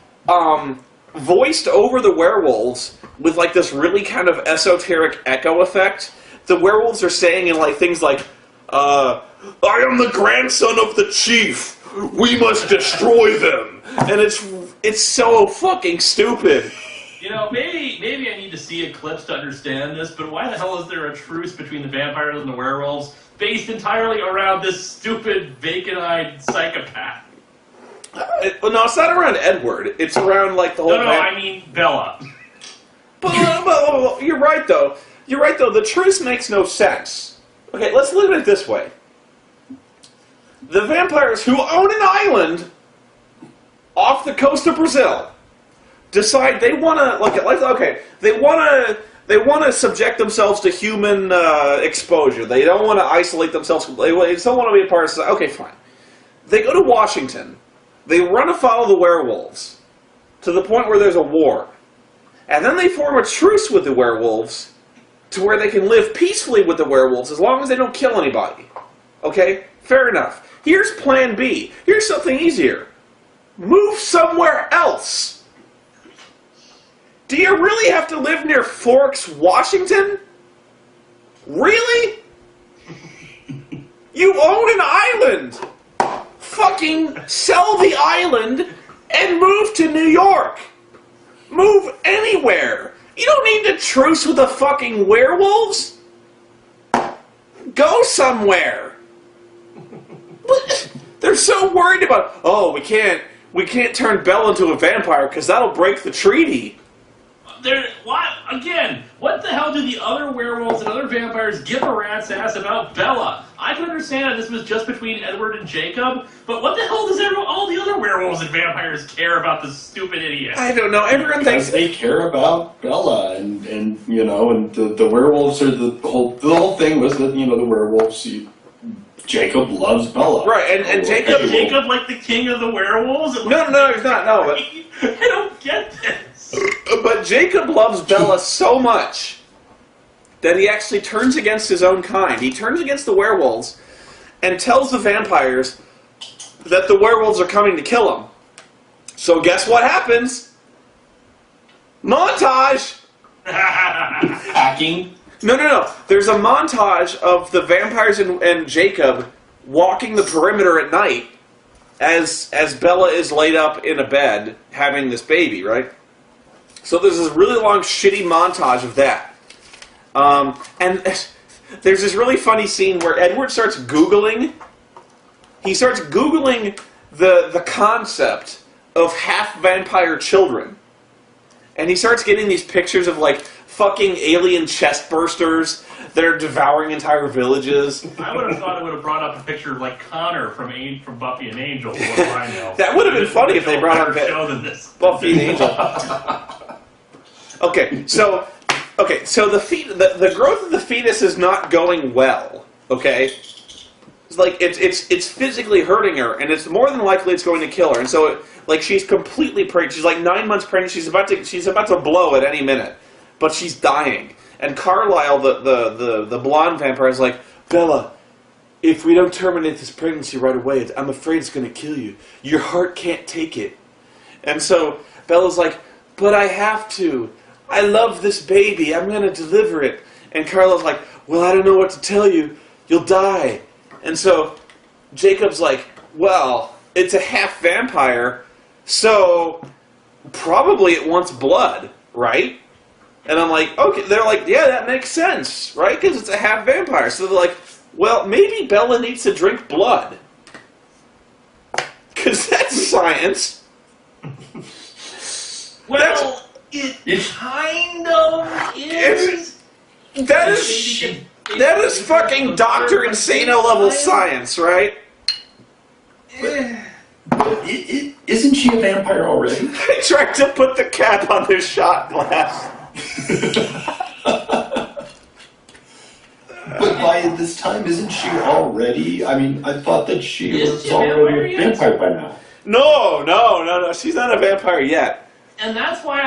Speaker 1: voiced over the werewolves with, like, this really kind of esoteric echo effect. The werewolves are saying in, like, things like, I am the grandson of the chief. We must destroy them. And it's so fucking stupid.
Speaker 2: You know, maybe I need to see Eclipse to understand this, but why the hell is there a truce between the vampires and the werewolves based entirely around this stupid, vacant-eyed psychopath?
Speaker 1: No, it's not around Edward. It's around, like, the whole...
Speaker 2: No, I mean Bella.
Speaker 1: But you're right, though. You're right, though. The truce makes no sense. Okay, let's look at it this way. The vampires who own an island off the coast of Brazil decide they want to, they want to subject themselves to human exposure. They don't want to isolate themselves. They just don't want to be a part of society. Okay, fine. They go to Washington. They run afoul of the werewolves to the point where there's a war. And then they form a truce with the werewolves to where they can live peacefully with the werewolves as long as they don't kill anybody. Okay? Fair enough. Here's plan B. Here's something easier. Move somewhere else. Do you really have to live near Forks, Washington? Really? You own an island! Fucking sell the island and move to New York! Move anywhere! You don't need to truce with the fucking werewolves! Go somewhere! They're so worried about, oh, we can't turn Belle into a vampire because that'll break the treaty.
Speaker 2: What the hell do the other werewolves and other vampires give a rat's ass about Bella? I can understand this was just between Edward and Jacob, but what the hell does all the other werewolves and vampires care about this stupid idiot?
Speaker 1: I don't know. Everyone thinks
Speaker 3: they care about Bella, and the werewolves are the whole thing was that the werewolves Jacob loves Bella.
Speaker 1: Right, and Jacob...
Speaker 2: Is Jacob like the king of the werewolves?
Speaker 1: No, he's not, no, but...
Speaker 2: I don't get this.
Speaker 1: But Jacob loves Bella so much that he actually turns against his own kind. He turns against the werewolves and tells the vampires that the werewolves are coming to kill him. So guess what happens? Montage!
Speaker 3: Hacking.
Speaker 1: No. There's a montage of the vampires and Jacob walking the perimeter at night as Bella is laid up in a bed having this baby, right? So there's this really long, shitty montage of that. And there's this really funny scene where Edward starts Googling. He starts Googling the concept of half-vampire children. And he starts getting these pictures of, like, fucking alien chest bursters that are devouring entire villages.
Speaker 2: I would have thought it would have brought up a picture of, like, Connor from Buffy and Angel. What do I know?
Speaker 1: That would have been funny if they brought up Buffy and Angel. Okay, so the growth of the fetus is not going well. Okay, it's like it's physically hurting her, and it's more than likely it's going to kill her. And so, like, she's completely pregnant. She's like 9 months pregnant. She's about to blow at any minute, but she's dying. And Carlisle, the blonde vampire, is like, Bella, if we don't terminate this pregnancy right away, I'm afraid it's going to kill you. Your heart can't take it. And so Bella's like, but I have to. I love this baby. I'm going to deliver it. And Carlisle's like, well, I don't know what to tell you. You'll die. And so Jacob's like, well, it's a half vampire, so probably it wants blood, right? And I'm like, okay. They're like, yeah, that makes sense, right? Because it's a half vampire. So they're like, well, maybe Bella needs to drink blood. Because that's science.
Speaker 2: Well, it kind of is.
Speaker 1: That is fucking Dr. Insano level science, right?
Speaker 3: Isn't she a vampire already?
Speaker 1: I tried to put the cap on this shot glass.
Speaker 3: But by this time, isn't she already? I mean, I thought that she
Speaker 2: Is
Speaker 3: was
Speaker 2: she a
Speaker 3: already a
Speaker 2: vampire
Speaker 3: vampire by now.
Speaker 1: No. She's not a vampire yet.
Speaker 2: And that's why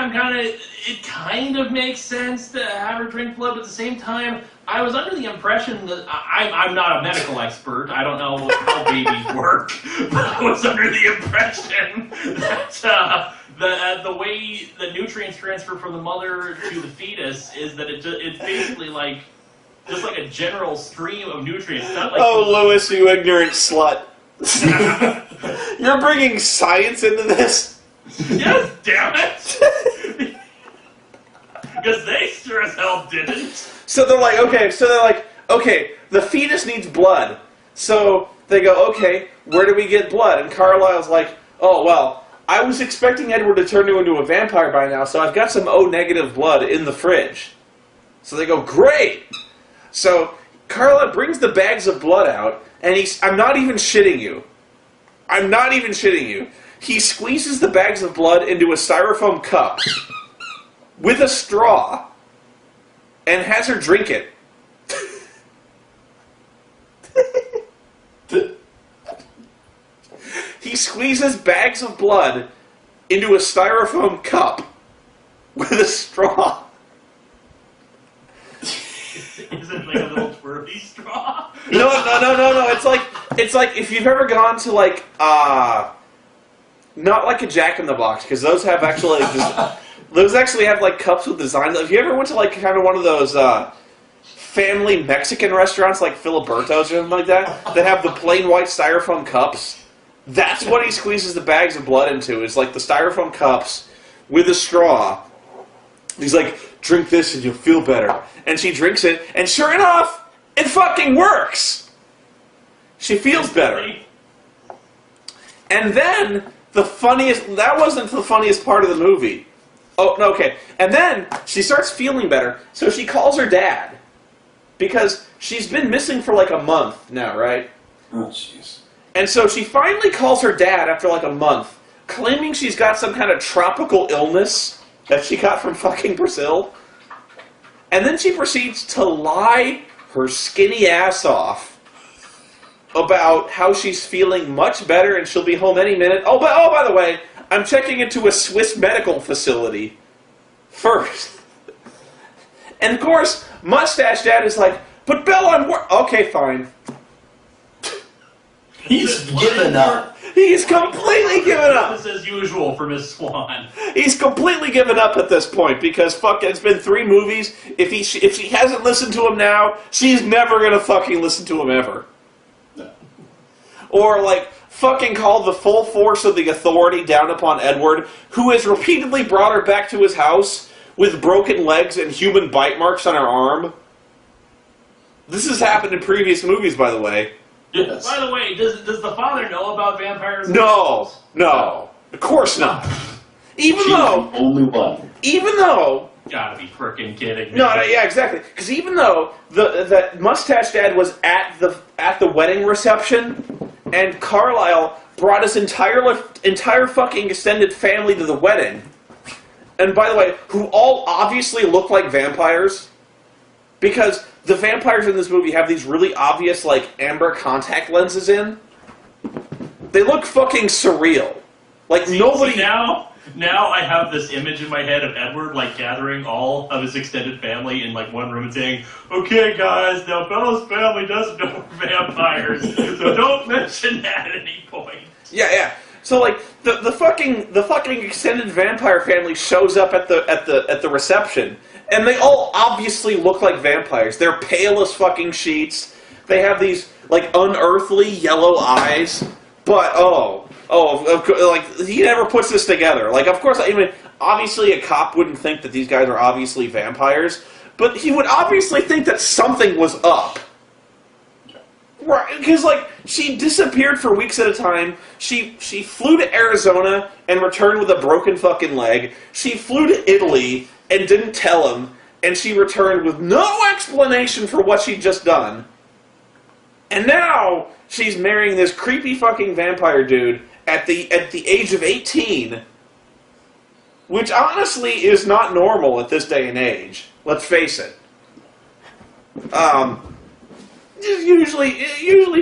Speaker 2: it kind of makes sense to have her drink blood, but at the same time, I was under the impression that, I'm not a medical expert, I don't know how babies work, but I was under the impression that the way the nutrients transfer from the mother to the fetus is that it's basically like, just like a general stream of nutrients. Not like
Speaker 1: Lewis, you ignorant slut. You're bringing science into this?
Speaker 2: Yes, damn it! Because they sure as hell didn't.
Speaker 1: So they're like, okay, the fetus needs blood. So they go, okay, where do we get blood? And Carlisle's like, oh, well, I was expecting Edward to turn into a vampire by now, so I've got some O-negative blood in the fridge. So they go, great! So Carlisle brings the bags of blood out, and I'm not even shitting you. He squeezes the bags of blood into a styrofoam cup with a straw and has her drink it. He squeezes bags of blood into a styrofoam cup with a straw.
Speaker 2: Is it like a little twirly straw?
Speaker 1: No. It's like if you've ever gone to like not like a Jack in the Box, because those have actually those actually have like cups with designs. If you ever went to like kind of one of those family Mexican restaurants like Filiberto's or something like that have the plain white styrofoam cups, that's what he squeezes the bags of blood into. Is like the styrofoam cups with a straw. He's like, drink this and you'll feel better. And she drinks it, and sure enough, it fucking works! She feels better. And then, that wasn't the funniest part of the movie. Oh, no, okay. And then, she starts feeling better, so she calls her dad. Because she's been missing for like a month now, right?
Speaker 3: Oh, jeez.
Speaker 1: And so she finally calls her dad after like a month, claiming she's got some kind of tropical illness that she got from fucking Brazil. And then she proceeds to lie her skinny ass off about how she's feeling much better and she'll be home any minute. Oh, by the way, I'm checking into a Swiss medical facility first. And of course, Mustache Dad is like, but Bella, okay, fine.
Speaker 3: He's given up.
Speaker 1: He's completely given up.
Speaker 2: Business as usual for Miss Swan.
Speaker 1: He's completely given up at this point because fuck, it's been 3 movies. If she hasn't listened to him now, she's never gonna fucking listen to him ever.
Speaker 3: No.
Speaker 1: Or like fucking called the full force of the authority down upon Edward, who has repeatedly brought her back to his house with broken legs and human bite marks on her arm. This has happened in previous movies, by the way.
Speaker 3: Yes.
Speaker 2: By the way, does the father know about vampires?
Speaker 1: No, of course not. Even
Speaker 3: She's
Speaker 1: though,
Speaker 3: the only one.
Speaker 1: even though,
Speaker 2: Gotta be frickin' kidding me.
Speaker 1: no, yeah, exactly. Because even though that Mustache Dad was at the wedding reception, and Carlisle brought his entire fucking extended family to the wedding, and by the way, who all obviously look like vampires, because the vampires in this movie have these really obvious, like, amber contact lenses in. They look fucking surreal. Like, nobody...
Speaker 2: See, now I have this image in my head of Edward, like, gathering all of his extended family in, like, one room and saying, okay, guys, now Bella's family doesn't know we're vampires, so don't mention that at any point.
Speaker 1: Yeah. So, like, the fucking extended vampire family shows up at the reception, and they all obviously look like vampires. They're pale as fucking sheets. They have these, like, unearthly yellow eyes. But, like, he never puts this together. Like, of course, I mean, obviously a cop wouldn't think that these guys are obviously vampires, but he would obviously think that something was up. Right, because, like, she disappeared for weeks at a time. She flew to Arizona and returned with a broken fucking leg. She flew to Italy and didn't tell him, and she returned with no explanation for what she'd just done. And now she's marrying this creepy fucking vampire dude at the age of 18, which honestly is not normal at this day and age. Let's face it. Usually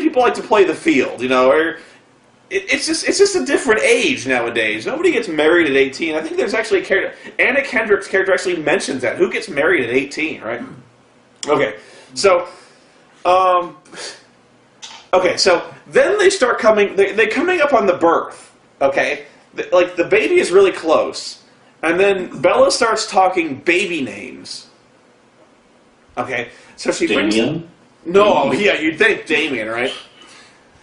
Speaker 1: people like to play the field, you know, or it's just a different age nowadays. Nobody gets married at 18. I think there's actually a character, Anna Kendrick's character actually mentions that. Who gets married at 18, right? Okay, so then they start coming. They coming up on the birth. Okay, like the baby is really close, and then Bella starts talking baby names. Okay, so she brings. No, yeah, you'd think Damien, right?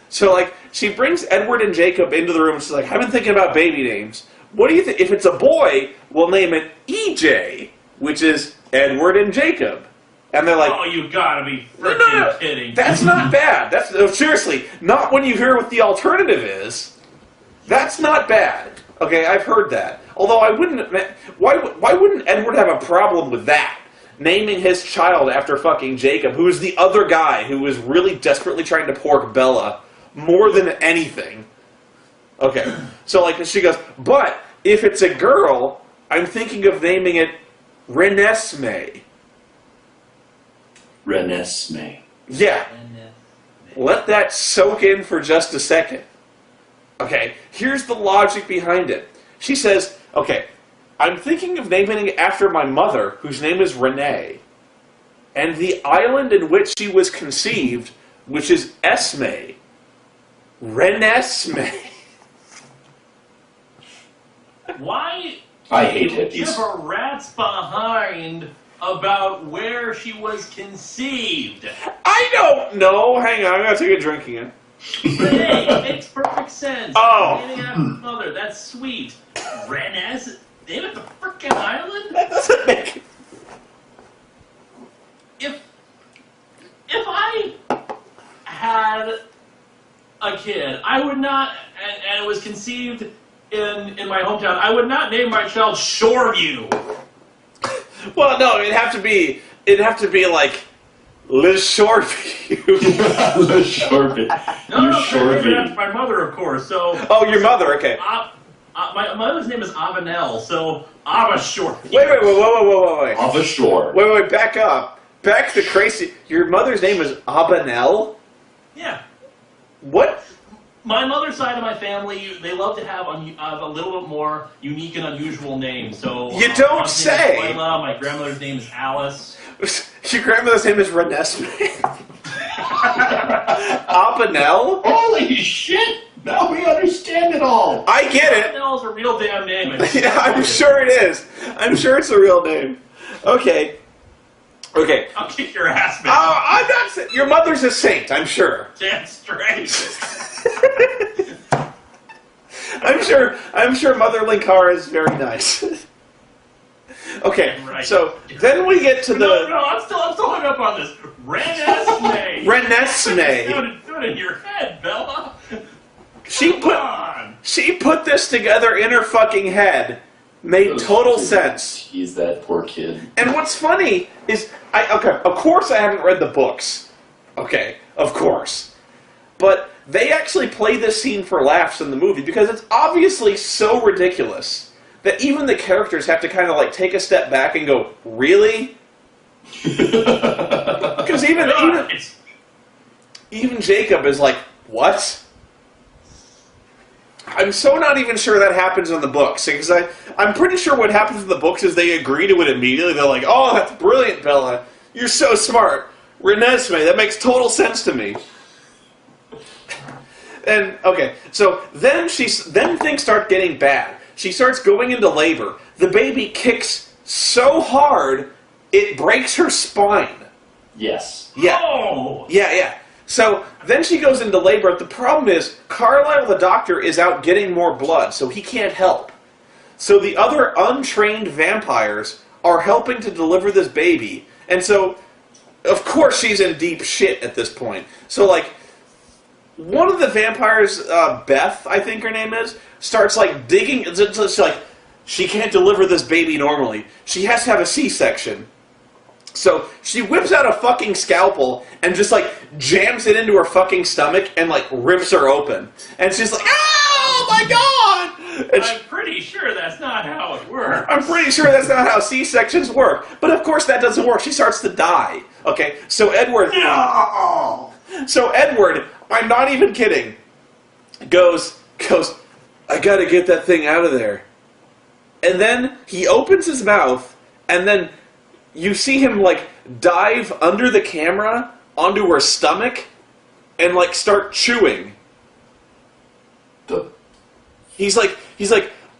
Speaker 1: So, like, she brings Edward and Jacob into the room and she's like, I've been thinking about baby names. What do you think? If it's a boy, we'll name it EJ, which is Edward and Jacob. And they're like,
Speaker 2: oh, you gotta be freaking kidding.
Speaker 1: That's not bad. Seriously, not when you hear what the alternative is. That's not bad. Okay, I've heard that. Although I wouldn't, why wouldn't Edward have a problem with that? Naming his child after fucking Jacob, who's the other guy who was really desperately trying to pork Bella more than anything. Okay, so like she goes, but if it's a girl, I'm thinking of naming it Renesmee.
Speaker 3: Renesmee.
Speaker 1: Yeah. Let that soak in for just a second. Okay, here's the logic behind it. She says, okay, I'm thinking of naming it after my mother, whose name is Renee, and the island in which she was conceived, which is Esme. Renesmee.
Speaker 2: Why?
Speaker 3: I hate hippies.
Speaker 2: Give a rat's behind about where she was conceived.
Speaker 1: I don't know. Hang on, I gotta take a drink again.
Speaker 2: Hey, it makes perfect sense.
Speaker 1: Oh.
Speaker 2: Naming after mother, that's sweet. Renes? Name it the frickin' island?
Speaker 1: That doesn't make...
Speaker 2: If I had a kid, I would not, and it was conceived in my hometown, I would not name my child Shoreview.
Speaker 1: Well, no, it'd have to be like Liz Shoreview.
Speaker 3: Liz Shoreview.
Speaker 2: No, that's my mother, of course. So.
Speaker 1: Oh, your mother. Okay.
Speaker 2: My mother's name is Avanel, so Ava Shoreview.
Speaker 1: Wait.
Speaker 3: Ava Shore.
Speaker 1: Wait, back up. Back to crazy. Your mother's name is Avanel?
Speaker 2: Yeah. My mother's side of my family, they love to have a little bit more unique and unusual names. So
Speaker 1: You don't
Speaker 2: mom's
Speaker 1: say!
Speaker 2: name is Twyla, my grandmother's name is Alice.
Speaker 1: Your grandmother's name is Renesmee? Apanel?
Speaker 3: Holy shit! Now we understand it all.
Speaker 1: I get it.
Speaker 2: Apanel's a real damn name.
Speaker 1: Yeah, I'm sure it is. I'm sure it's a real name. Okay. Okay.
Speaker 2: I'll kick your ass, man.
Speaker 1: I'm not saying... Your mother's a saint, I'm sure.
Speaker 2: Damn straight.
Speaker 1: I'm sure Mother Linkara is very nice. Okay,
Speaker 2: Right.
Speaker 1: so then we get to the...
Speaker 2: No, I'm still hung up on this. Renesmee.
Speaker 1: Renesmee.
Speaker 2: Do it in your head, Bella.
Speaker 1: She put this together in her fucking head. Made total sense.
Speaker 3: He's that poor kid.
Speaker 1: And what's funny is, of course I haven't read the books. Okay, of course. But they actually play this scene for laughs in the movie because it's obviously so ridiculous that even the characters have to kind of like take a step back and go, really? Because even Jacob is like, what? I'm so not even sure that happens in the books, because I'm pretty sure what happens in the books is they agree to it immediately. They're like, oh, that's brilliant, Bella. You're so smart. Renesmee, that makes total sense to me. And, okay, so then things start getting bad. She starts going into labor. The baby kicks so hard, it breaks her spine.
Speaker 3: Yes.
Speaker 1: Yeah.
Speaker 2: Oh!
Speaker 1: Yeah. So then she goes into labor. The problem is, Carlisle the doctor is out getting more blood, so he can't help. So the other untrained vampires are helping to deliver this baby. And so, of course, she's in deep shit at this point. So, like, one of the vampires, Beth, I think her name is, starts, like, digging. It's like, she can't deliver this baby normally. She has to have a C-section. So she whips out a fucking scalpel and just, like, jams it into her fucking stomach and, like, rips her open. And she's like, oh my god! And
Speaker 2: I'm pretty sure that's not how it works.
Speaker 1: I'm pretty sure that's not how C-sections work. But of course that doesn't work. She starts to die. Okay, so Edward...
Speaker 2: No!
Speaker 1: So Edward, I'm not even kidding, goes, I gotta get that thing out of there. And then he opens his mouth, and then you see him, like, dive under the camera onto her stomach and, like, start chewing. He's like,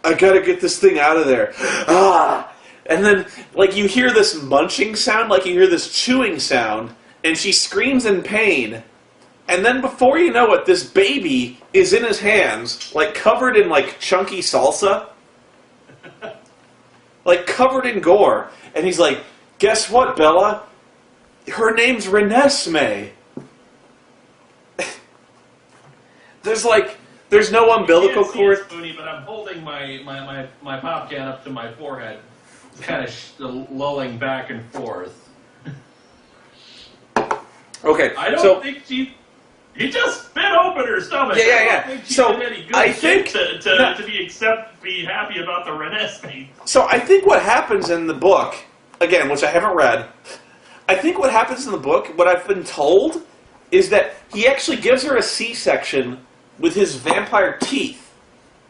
Speaker 1: I gotta get this thing out of there. Ah! And then, like, you hear this munching sound, like you hear this chewing sound, and she screams in pain. And then before you know it, this baby is in his hands, like, covered in, like, chunky salsa. Like, covered in gore. And he's like, guess what, Bella? Her name's Renesmee. There's no umbilical cord.
Speaker 2: Spoony, but I'm holding my pop can up to my forehead, kind of lulling back and forth.
Speaker 1: Okay,
Speaker 2: I don't think he just spit open her stomach.
Speaker 1: Yeah.
Speaker 2: I don't think she
Speaker 1: So,
Speaker 2: did any good
Speaker 1: I think
Speaker 2: to be happy about the Renesmee.
Speaker 1: So I think what happens in the book, again, which I haven't read, I think what happens in the book, what I've been told, is that he actually gives her a C-section with his vampire teeth.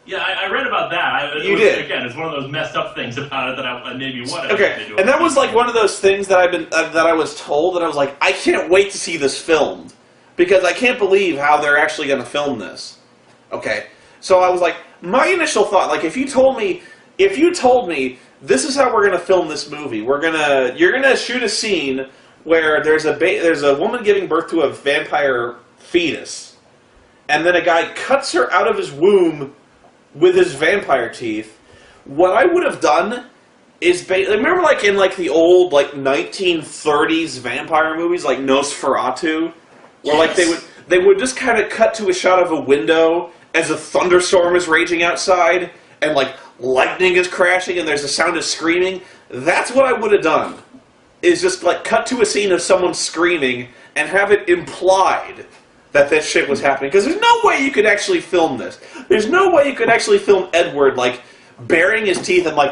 Speaker 2: Yeah, I read about that.
Speaker 1: You did.
Speaker 2: Again, it's one of those messed up things about it that I maybe wanted
Speaker 1: Okay,
Speaker 2: to do.
Speaker 1: and that was like one of those things that I was told that I was like, I can't wait to see this filmed because I can't believe how they're actually going to film this. Okay, so I was like, my initial thought, like if you told me this is how we're going to film this movie, you're going to shoot a scene where there's a woman giving birth to a vampire fetus, and then a guy cuts her out of his womb with his vampire teeth. What I would have done is remember, like in like the old like 1930s vampire movies, like Nosferatu, where like they would just kind of cut to a shot of a window as a thunderstorm is raging outside and like lightning is crashing and there's a sound of screaming. That's what I would have done. Is just like cut to a scene of someone screaming and have it implied that this shit was happening. Because there's no way you could actually film this. There's no way you could actually film Edward, like, baring his teeth and like,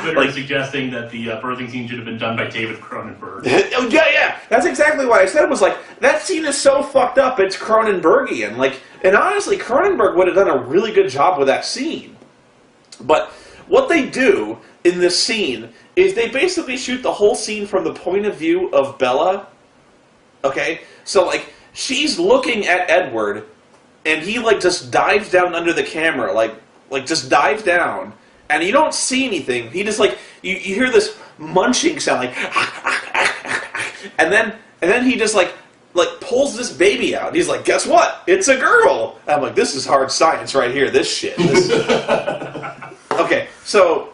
Speaker 2: Twitter suggesting that the birthing scene should have been done by David Cronenberg.
Speaker 1: yeah. That's exactly what I said. Was like, that scene is so fucked up. It's Cronenbergian. Like, and honestly, Cronenberg would have done a really good job with that scene. But what they do in this scene is they basically shoot the whole scene from the point of view of Bella. Okay, so like she's looking at Edward, and he like just dives down under the camera, like just dives down, and you don't see anything. He just like you hear this munching sound, like, and then he just like pulls this baby out. He's like, guess what? It's a girl. And I'm like, this is hard science right here. This shit. Okay, so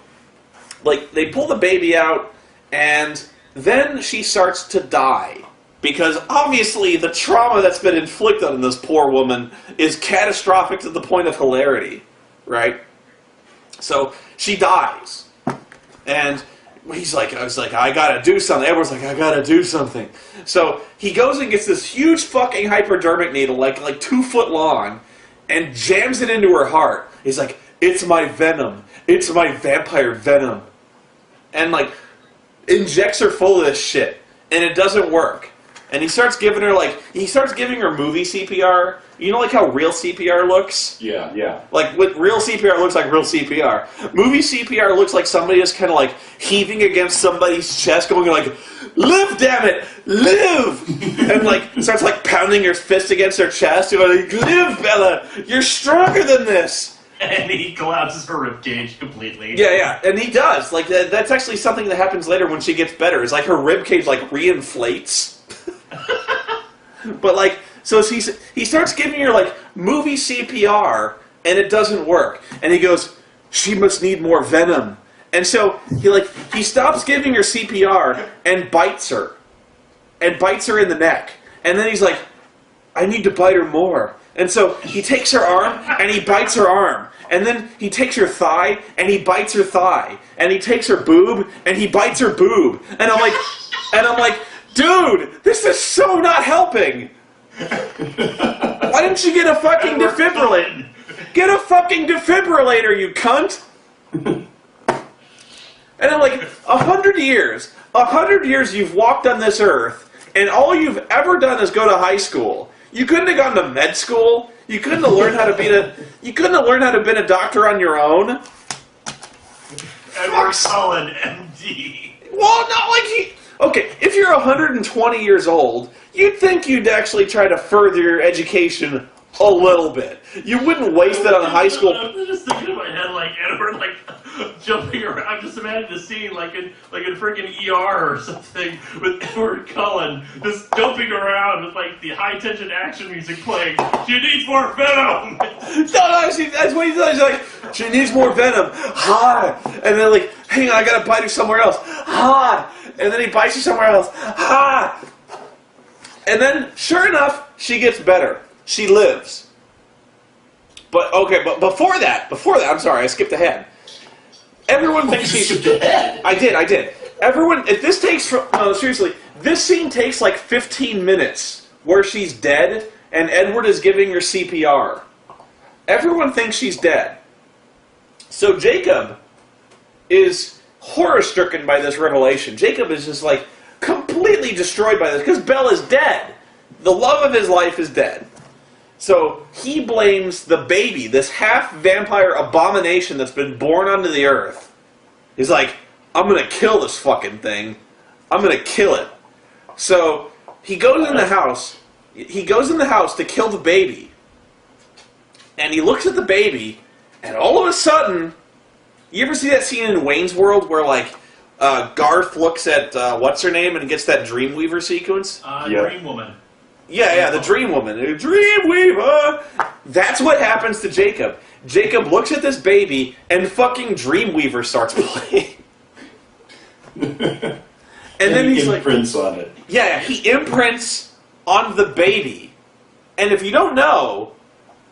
Speaker 1: like they pull the baby out, and then she starts to die. Because obviously the trauma that's been inflicted on this poor woman is catastrophic to the point of hilarity, right? So she dies, and I was like, I gotta do something. Edward's like, I gotta do something. So he goes and gets this huge fucking hypodermic needle, like 2 foot long, and jams it into her heart. He's like, it's my venom. It's my vampire venom. And like, injects her full of this shit, and it doesn't work. And he starts giving her movie CPR. You know, like how real CPR looks?
Speaker 3: Yeah.
Speaker 1: Like, what real CPR looks like real CPR. Movie CPR looks like somebody is kind of like heaving against somebody's chest, going like, live, damn it, live! And like, starts like pounding her fist against her chest, going like, live, Bella, you're stronger than this!
Speaker 2: And he collapses her ribcage completely.
Speaker 1: Yeah, and he does. Like, that's actually something that happens later when she gets better. It's like her ribcage like reinflates. But like, so he starts giving her like movie CPR, and it doesn't work. And he goes, she must need more venom. And so he stops giving her CPR and bites her in the neck. And then he's like, I need to bite her more. And so he takes her arm and he bites her arm. And then he takes her thigh and he bites her thigh. And he takes her boob and he bites her boob. And I'm like, dude, this is so not helping. Why didn't you get a fucking defibrillator? Get a fucking defibrillator, you cunt! And I'm like, 100 years you've walked on this earth, and all you've ever done is go to high school. You couldn't have gone to med school. You couldn't have learned how to be a doctor on your own.
Speaker 2: Edward Cullen, MD.
Speaker 1: Well, not like he. Okay, if you're 120 years old, you'd think you'd actually try to further your education a little bit. You wouldn't waste it on high school.
Speaker 2: I'm just thinking in my head, like Edward, like jumping around. I'm just imagining the scene, like in freaking ER or something, with Edward Cullen just jumping around with like the high tension action music playing. She needs more venom.
Speaker 1: No, that's what he does. He's like, she needs more venom. Hard. And then like, hang on, I gotta bite her somewhere else. Hard. And then he bites her somewhere else. Hard. And then, sure enough, she gets better. She lives. But before that, I'm sorry, I skipped ahead. Everyone thinks she's... I did. Everyone, if this takes... No, seriously, this scene takes like 15 minutes where she's dead and Edward is giving her CPR. Everyone thinks she's dead. So Jacob is horror-stricken by this revelation. Jacob is just like completely destroyed by this because Bella's dead. The love of his life is dead. So he blames the baby, this half-vampire abomination that's been born onto the earth. He's like, I'm going to kill this fucking thing. I'm going to kill it. So he goes in the house. He goes in the house to kill the baby. And he looks at the baby, and all of a sudden, you ever see that scene in Wayne's World where, like, Garth looks at, what's her name, and gets that Dreamweaver sequence?
Speaker 2: Dream Woman.
Speaker 1: Yeah, the Dream Woman. Dreamweaver! That's what happens to Jacob. Jacob looks at this baby, and fucking Dreamweaver starts playing. And then he's like...
Speaker 3: imprints on it.
Speaker 1: Yeah, he imprints on the baby. And if you don't know,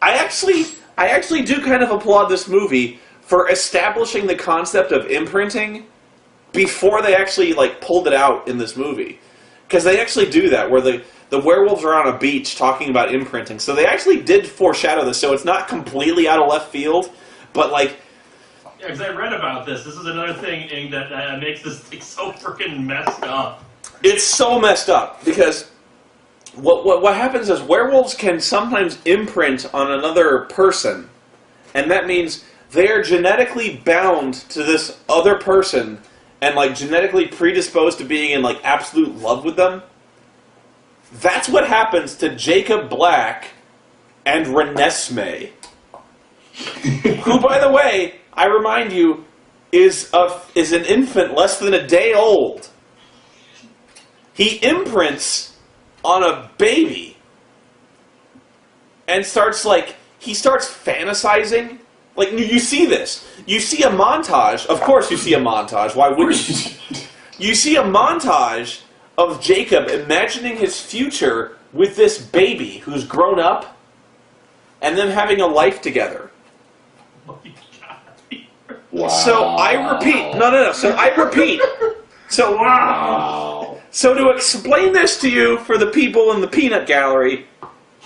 Speaker 1: I actually do kind of applaud this movie for establishing the concept of imprinting before they actually, like, pulled it out in this movie. Because they actually do that, where the werewolves are on a beach talking about imprinting. So they actually did foreshadow this, so it's not completely out of left field. But like,
Speaker 2: Yeah, because I read about this. This is another thing that makes this thing so freaking messed up.
Speaker 1: it's so messed up because what happens is werewolves can sometimes imprint on another person, and that means they are genetically bound to this other person and like genetically predisposed to being in like absolute love with them. That's what happens to Jacob Black and Renesmee, who, by the way, I remind you, is an infant less than a day old. He imprints on a baby and he starts fantasizing. Like, you see this. You see a montage. Of course you see a montage. Why wouldn't you? You see a montage of Jacob imagining his future with this baby who's grown up and them having a life together.
Speaker 2: Oh my God.
Speaker 3: Wow.
Speaker 1: So I repeat. No. So I repeat. So,
Speaker 3: Wow.
Speaker 1: So to explain this to you for the people in the peanut gallery,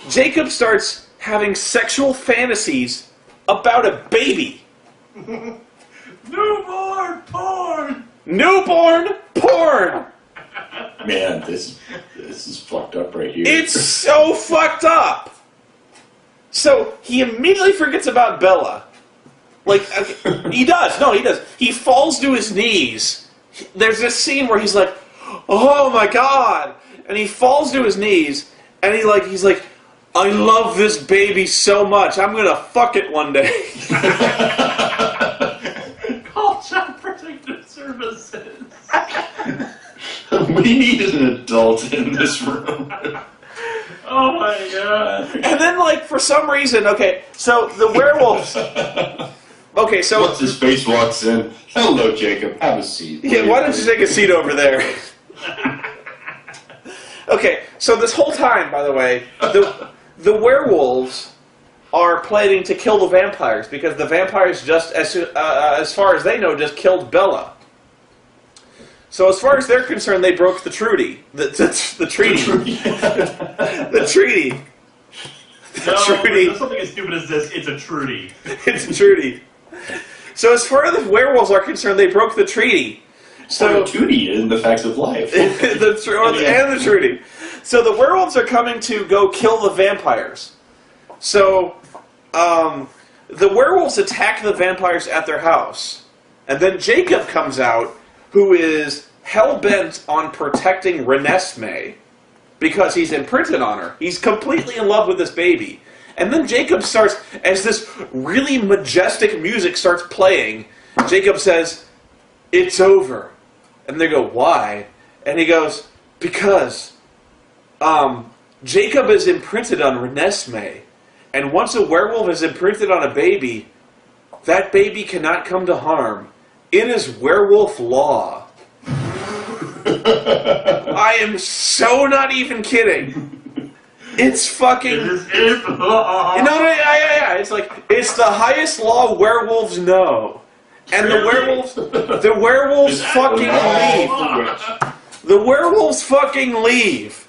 Speaker 1: Jacob starts having sexual fantasies about a baby.
Speaker 2: Newborn porn!
Speaker 1: Newborn porn!
Speaker 3: Man, this is fucked up right here.
Speaker 1: It's so fucked up! So, he immediately forgets about Bella. Like, he does. No, he does. He falls to his knees. There's this scene where he's like, oh my god! And he falls to his knees, and he's like, I love this baby so much, I'm gonna fuck it one day.
Speaker 2: Call Child Protective Services.
Speaker 3: We needed an adult in this room.
Speaker 2: Oh my god.
Speaker 1: And then, like, for some reason, okay, so the werewolves... Okay, so...
Speaker 3: Once his face walks in, hello, Jacob, have a seat.
Speaker 1: Yeah, why don't you take a seat over there? Okay, so this whole time, by the way, the werewolves are planning to kill the vampires because the vampires just, as far as they know, just killed Bella. So as far as they're concerned, they broke the treaty. The treaty. The treaty.
Speaker 2: No,
Speaker 1: Trudy.
Speaker 2: there's something as stupid as this. It's a Trudy.
Speaker 1: It's a treaty. So as far as the werewolves are concerned, they broke the treaty. So
Speaker 3: Tootie in the facts of life.
Speaker 1: and the treaty. So the werewolves are coming to go kill the vampires. So the werewolves attack the vampires at their house. And then Jacob comes out, who is hell-bent on protecting Renesmee because he's imprinted on her. He's completely in love with this baby. And then Jacob starts, as this really majestic music starts playing, Jacob says, "It's over." And they go, "Why?" And he goes, "Because Jacob is imprinted on Renesmee. And once a werewolf is imprinted on a baby, that baby cannot come to harm. It is werewolf law." I am so not even kidding. It's fucking...
Speaker 2: It is imp law.
Speaker 1: Yeah. It's like, it's the highest law werewolves know. And the werewolves fucking leave. The werewolves fucking leave.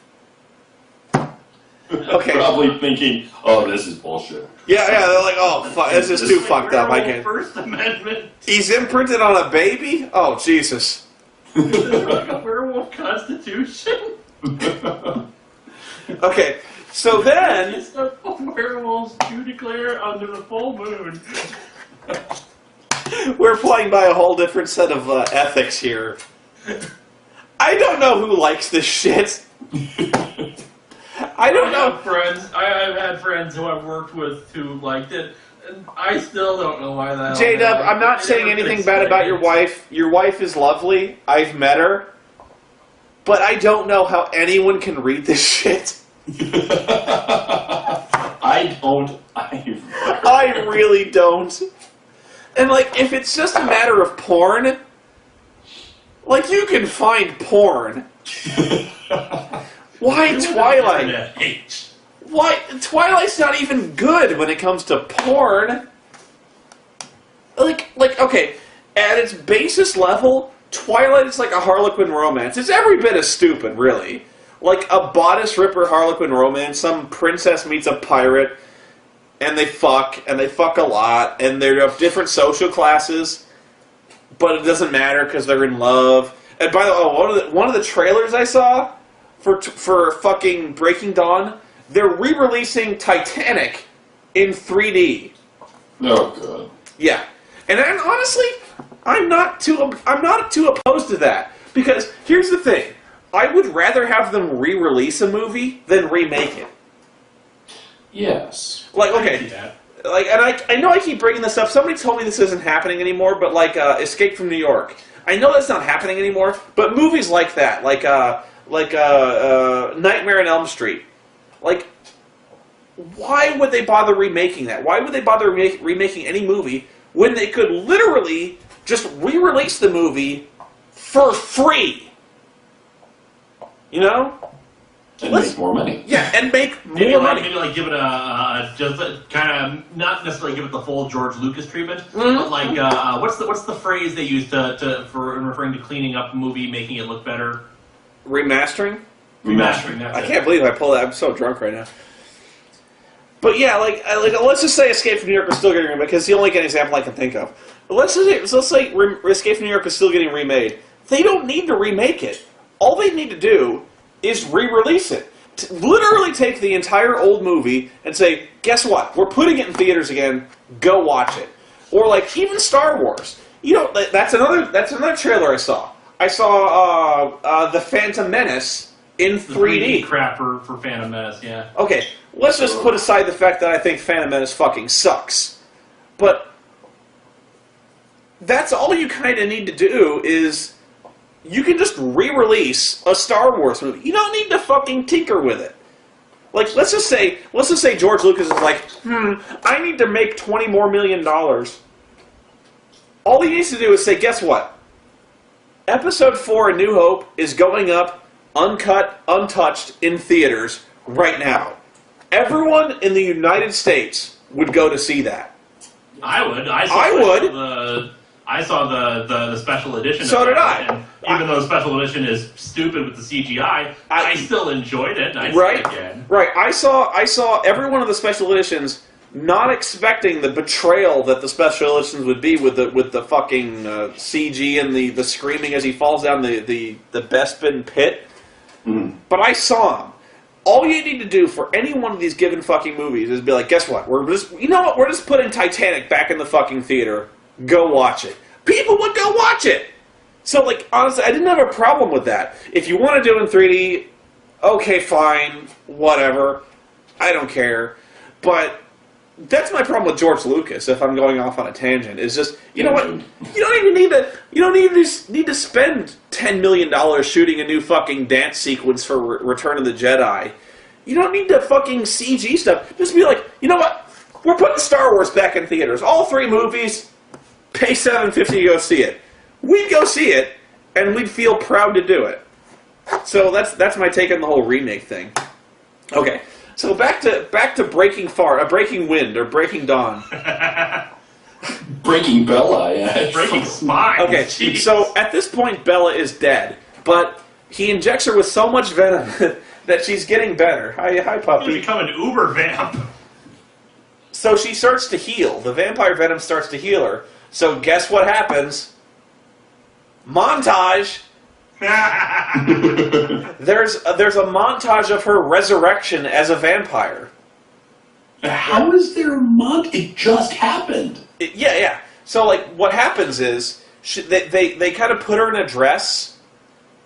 Speaker 1: Okay.
Speaker 3: Probably thinking, oh, this is bullshit.
Speaker 1: Yeah, they're like, oh, fuck, this is too fucked up. I can't.
Speaker 2: First Amendment.
Speaker 1: He's imprinted on a baby? Oh, Jesus.
Speaker 2: Is there like a werewolf constitution?
Speaker 1: Okay, so then...
Speaker 2: It's the werewolves do declare under the full moon.
Speaker 1: We're playing by a whole different set of ethics here. I don't know who likes this shit. I don't know.
Speaker 2: I've had friends who I've worked with who liked it, and I still don't know why that.
Speaker 1: J-Dub, I'm not saying anything bad about your wife. Your wife is lovely. I've met her. But I don't know how anyone can read this shit.
Speaker 3: I don't either.
Speaker 1: I really don't. And, like, if it's just a matter of porn, like, you can find porn. Why Twilight? Why? Twilight's not even good when it comes to porn. Like, okay, at its basest level, Twilight is like a Harlequin romance. It's every bit as stupid, really. Like a bodice ripper Harlequin romance, some princess meets a pirate. and they fuck a lot, and they're of different social classes, but it doesn't matter because they're in love. And by the way, one of the trailers I saw for fucking Breaking Dawn, they're re-releasing Titanic in 3D.
Speaker 3: Oh god.
Speaker 1: Yeah, and honestly, I'm not too opposed to that, because here's the thing: I would rather have them re-release a movie than remake it.
Speaker 3: Yes.
Speaker 1: Like, okay, like, and I know I keep bringing this up. Somebody told me this isn't happening anymore, but like Escape from New York, I know that's not happening anymore. But movies like that, like Nightmare on Elm Street, like, why would they bother remaking that? Why would they bother remaking any movie when they could literally just re-release the movie for free? You know?
Speaker 3: And make more money.
Speaker 1: Yeah, and make
Speaker 2: maybe
Speaker 1: more money.
Speaker 2: Maybe like give it just kind of not necessarily give it the full George Lucas treatment,
Speaker 1: Mm-hmm.
Speaker 2: but like what's the phrase they use for referring to cleaning up a movie, making it look better?
Speaker 1: Remastering?
Speaker 2: Remastering. That's
Speaker 1: I
Speaker 2: it.
Speaker 1: can't believe I pulled that. I'm so drunk right now. But yeah, like let's just say Escape from New York is still getting remade, because it's the only example I can think of. But let's say Escape from New York is still getting remade. They don't need to remake it. All they need to do is re-release it. Literally take the entire old movie and say, guess what? We're putting it in theaters again. Go watch it. Or like even Star Wars. You know, that's another trailer I saw. I saw The Phantom Menace in 3D.
Speaker 2: Crap for Phantom Menace, yeah.
Speaker 1: Okay, let's just put aside the fact that I think Phantom Menace fucking sucks. But that's all you kind of need to do is you can just re-release a Star Wars movie. You don't need to fucking tinker with it. Like, let's just say George Lucas is like, I need to make $20 million more. All he needs to do is say, guess what? Episode 4 A New Hope is going up, uncut, untouched, in theaters right now. Everyone in the United States would go to see that.
Speaker 2: I would. I saw the special edition.
Speaker 1: So did I.
Speaker 2: And even though the special edition is stupid with the CGI, I still enjoyed it. And I saw it again.
Speaker 1: Right. I saw every one of the special editions, not expecting the betrayal that the special editions would be with the fucking CG and the screaming as he falls down the Bespin pit.
Speaker 3: Mm.
Speaker 1: But I saw him. All you need to do for any one of these given fucking movies is be like, guess what? We're just putting Titanic back in the fucking theater. Go watch it. People would go watch it. So, like, honestly, I didn't have a problem with that. If you want to do it in 3D, okay, fine, whatever. I don't care. But that's my problem with George Lucas, if I'm going off on a tangent, is just, you know what? You don't even need to spend $10 million shooting a new fucking dance sequence for Return of the Jedi. You don't need to fucking CG stuff. Just be like, you know what? We're putting Star Wars back in theaters. All 3 movies. Pay $7.50 to go see it. We'd go see it, and we'd feel proud to do it. So that's my take on the whole remake thing. Okay, so back to Breaking Wind or Breaking Dawn.
Speaker 3: Breaking Bella, yeah.
Speaker 2: Breaking Spine.
Speaker 1: Okay,
Speaker 2: Jeez.
Speaker 1: so at this point Bella is dead, but he injects her with so much venom that she's getting better. Hi, puppy.
Speaker 2: You become an uber vamp.
Speaker 1: So she starts to heal. The vampire venom starts to heal her. So guess what happens? Montage. There's a montage of her resurrection as a vampire.
Speaker 3: How is there a It just happened.
Speaker 1: Yeah. So like, what happens is they kind of put her in a dress.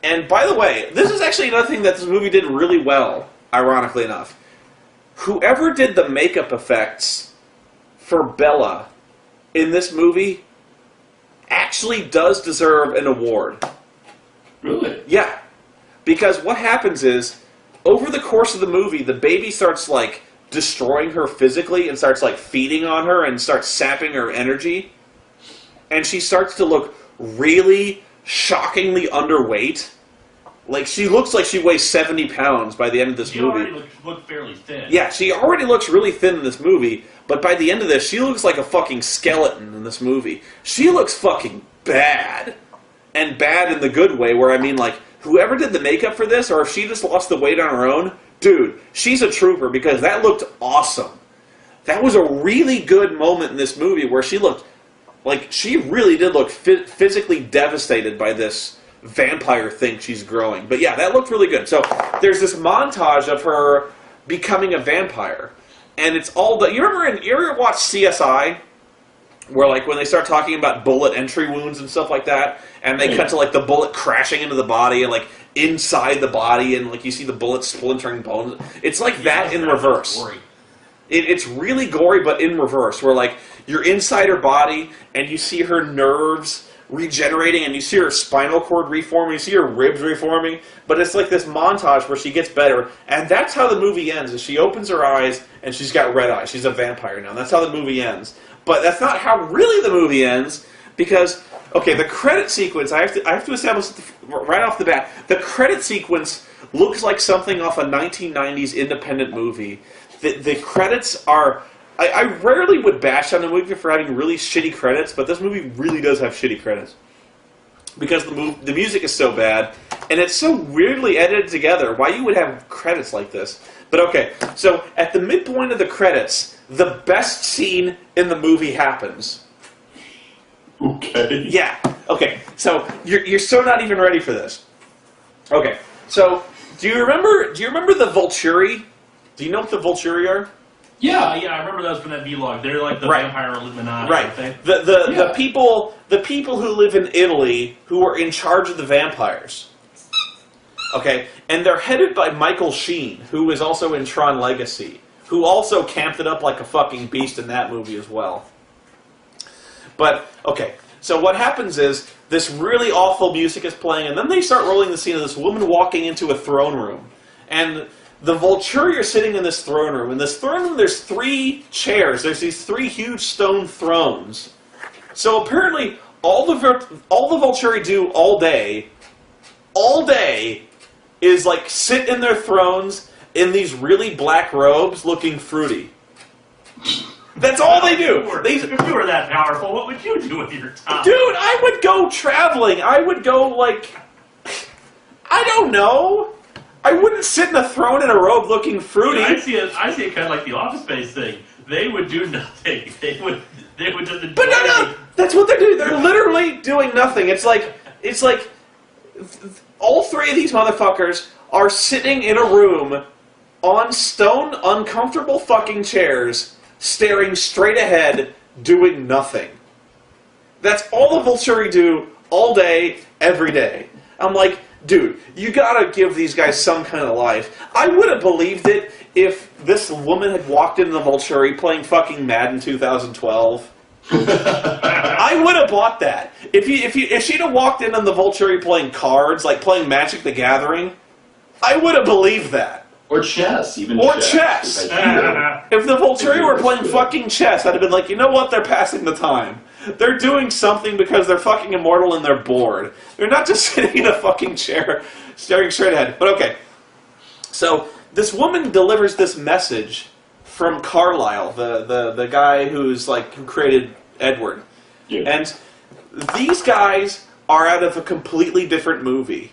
Speaker 1: And by the way, this is actually another thing that this movie did really well. Ironically enough, whoever did the makeup effects for Bella in this movie actually does deserve an award.
Speaker 3: Really?
Speaker 1: Yeah. Because what happens is, over the course of the movie, the baby starts, like, destroying her physically and starts, like, feeding on her and starts sapping her energy. And she starts to look really shockingly underweight. Like, she looks like she weighs 70 pounds by the end of this movie.
Speaker 2: She already looked fairly thin.
Speaker 1: Yeah, she already looks really thin in this movie, but by the end of this, she looks like a fucking skeleton in this movie. She looks fucking bad. And bad in the good way, where I mean, like, whoever did the makeup for this, or if she just lost the weight on her own, dude, she's a trooper, because that looked awesome. that was a really good moment in this movie where she looked like she really did look physically devastated by this vampire thing she's growing. But yeah, that looked really good. So there's this montage of her becoming a vampire, and it's all the. You ever watch CSI? Where, like, when they start talking about bullet entry wounds and stuff like that, and they cut to, like, the bullet crashing into the body, and, like, inside the body, and, like, you see the bullet splintering bones. It's like that in reverse. It's really gory, but in reverse, where, like, you're inside her body, and you see her nerves regenerating, and you see her spinal cord reforming, you see her ribs reforming, but it's like this montage where she gets better, and that's how the movie ends, is she opens her eyes, and she's got red eyes. She's a vampire now, and that's how the movie ends. But that's not how really the movie ends, because, okay, the credit sequence, I have to establish right off the bat, the credit sequence looks like something off a 1990s independent movie. The credits are... I rarely would bash on the movie for having really shitty credits, but this movie really does have shitty credits. Because the music is so bad, and it's so weirdly edited together. Why you would have credits like this? But okay, so at the midpoint of the credits, the best scene in the movie happens.
Speaker 3: Okay.
Speaker 1: Yeah. Okay. So you're so not even ready for this. Okay. So do you remember the Vulturi? Do you know what the Vulturi are?
Speaker 2: Yeah, I remember those from that vlog. They're like the vampire Illuminati.
Speaker 1: Right. The people who live in Italy who are in charge of the vampires. Okay, and they're headed by Michael Sheen, who is also in Tron Legacy, who also camped it up like a fucking beast in that movie as well. But, okay, so what happens is, this really awful music is playing, and then they start rolling the scene of this woman walking into a throne room. And the Vulturi are sitting in this throne room. In this throne room, there's 3 chairs. There's these 3 huge stone thrones. So apparently, all the Vulturi do all day, is like sit in their thrones in these really black robes looking fruity. That's all they do.
Speaker 2: If you were that powerful, what would you do with your time?
Speaker 1: Dude, I would go traveling. I would go, like... I don't know. I wouldn't sit in a throne in a robe looking fruity.
Speaker 2: I see it kind of like the Office Space thing. They would do nothing. They would just enjoy
Speaker 1: But no, that's what they're doing. They're literally doing nothing. It's like all 3 of these motherfuckers are sitting in a room on stone, uncomfortable fucking chairs, staring straight ahead, doing nothing. That's all the Vulturi do all day, every day. I'm like, dude, you gotta give these guys some kind of life. I would have believed it if this woman had walked into the Vulturi playing fucking Madden 2012. I would have bought that. If she'd have walked in on the Vulturi playing cards, like playing Magic the Gathering, I would have believed that.
Speaker 3: Or chess, even.
Speaker 1: Or chess. If the Vulturi were playing fucking chess, I'd have been like, you know what? They're passing the time. They're doing something because they're fucking immortal and they're bored. They're not just sitting in a fucking chair staring straight ahead. But okay. So this woman delivers this message from Carlisle, the guy who created Edward. Yeah. And these guys are out of a completely different movie.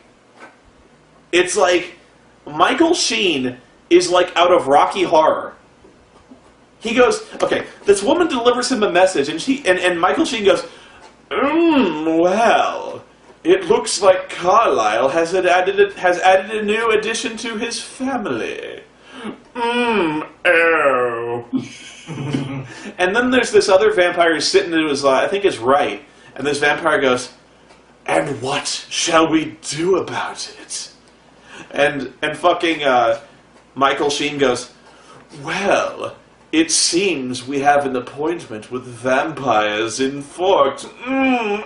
Speaker 1: It's like Michael Sheen is like out of Rocky Horror. He goes, okay, this woman delivers him a message, and Michael Sheen goes, well, it looks like Carlisle has added a new addition to his family. Oh. And then there's this other vampire who's sitting to his, I think his right, and this vampire goes, and what shall we do about it? And fucking Michael Sheen goes, well, it seems we have an appointment with vampires in Forks. Oh,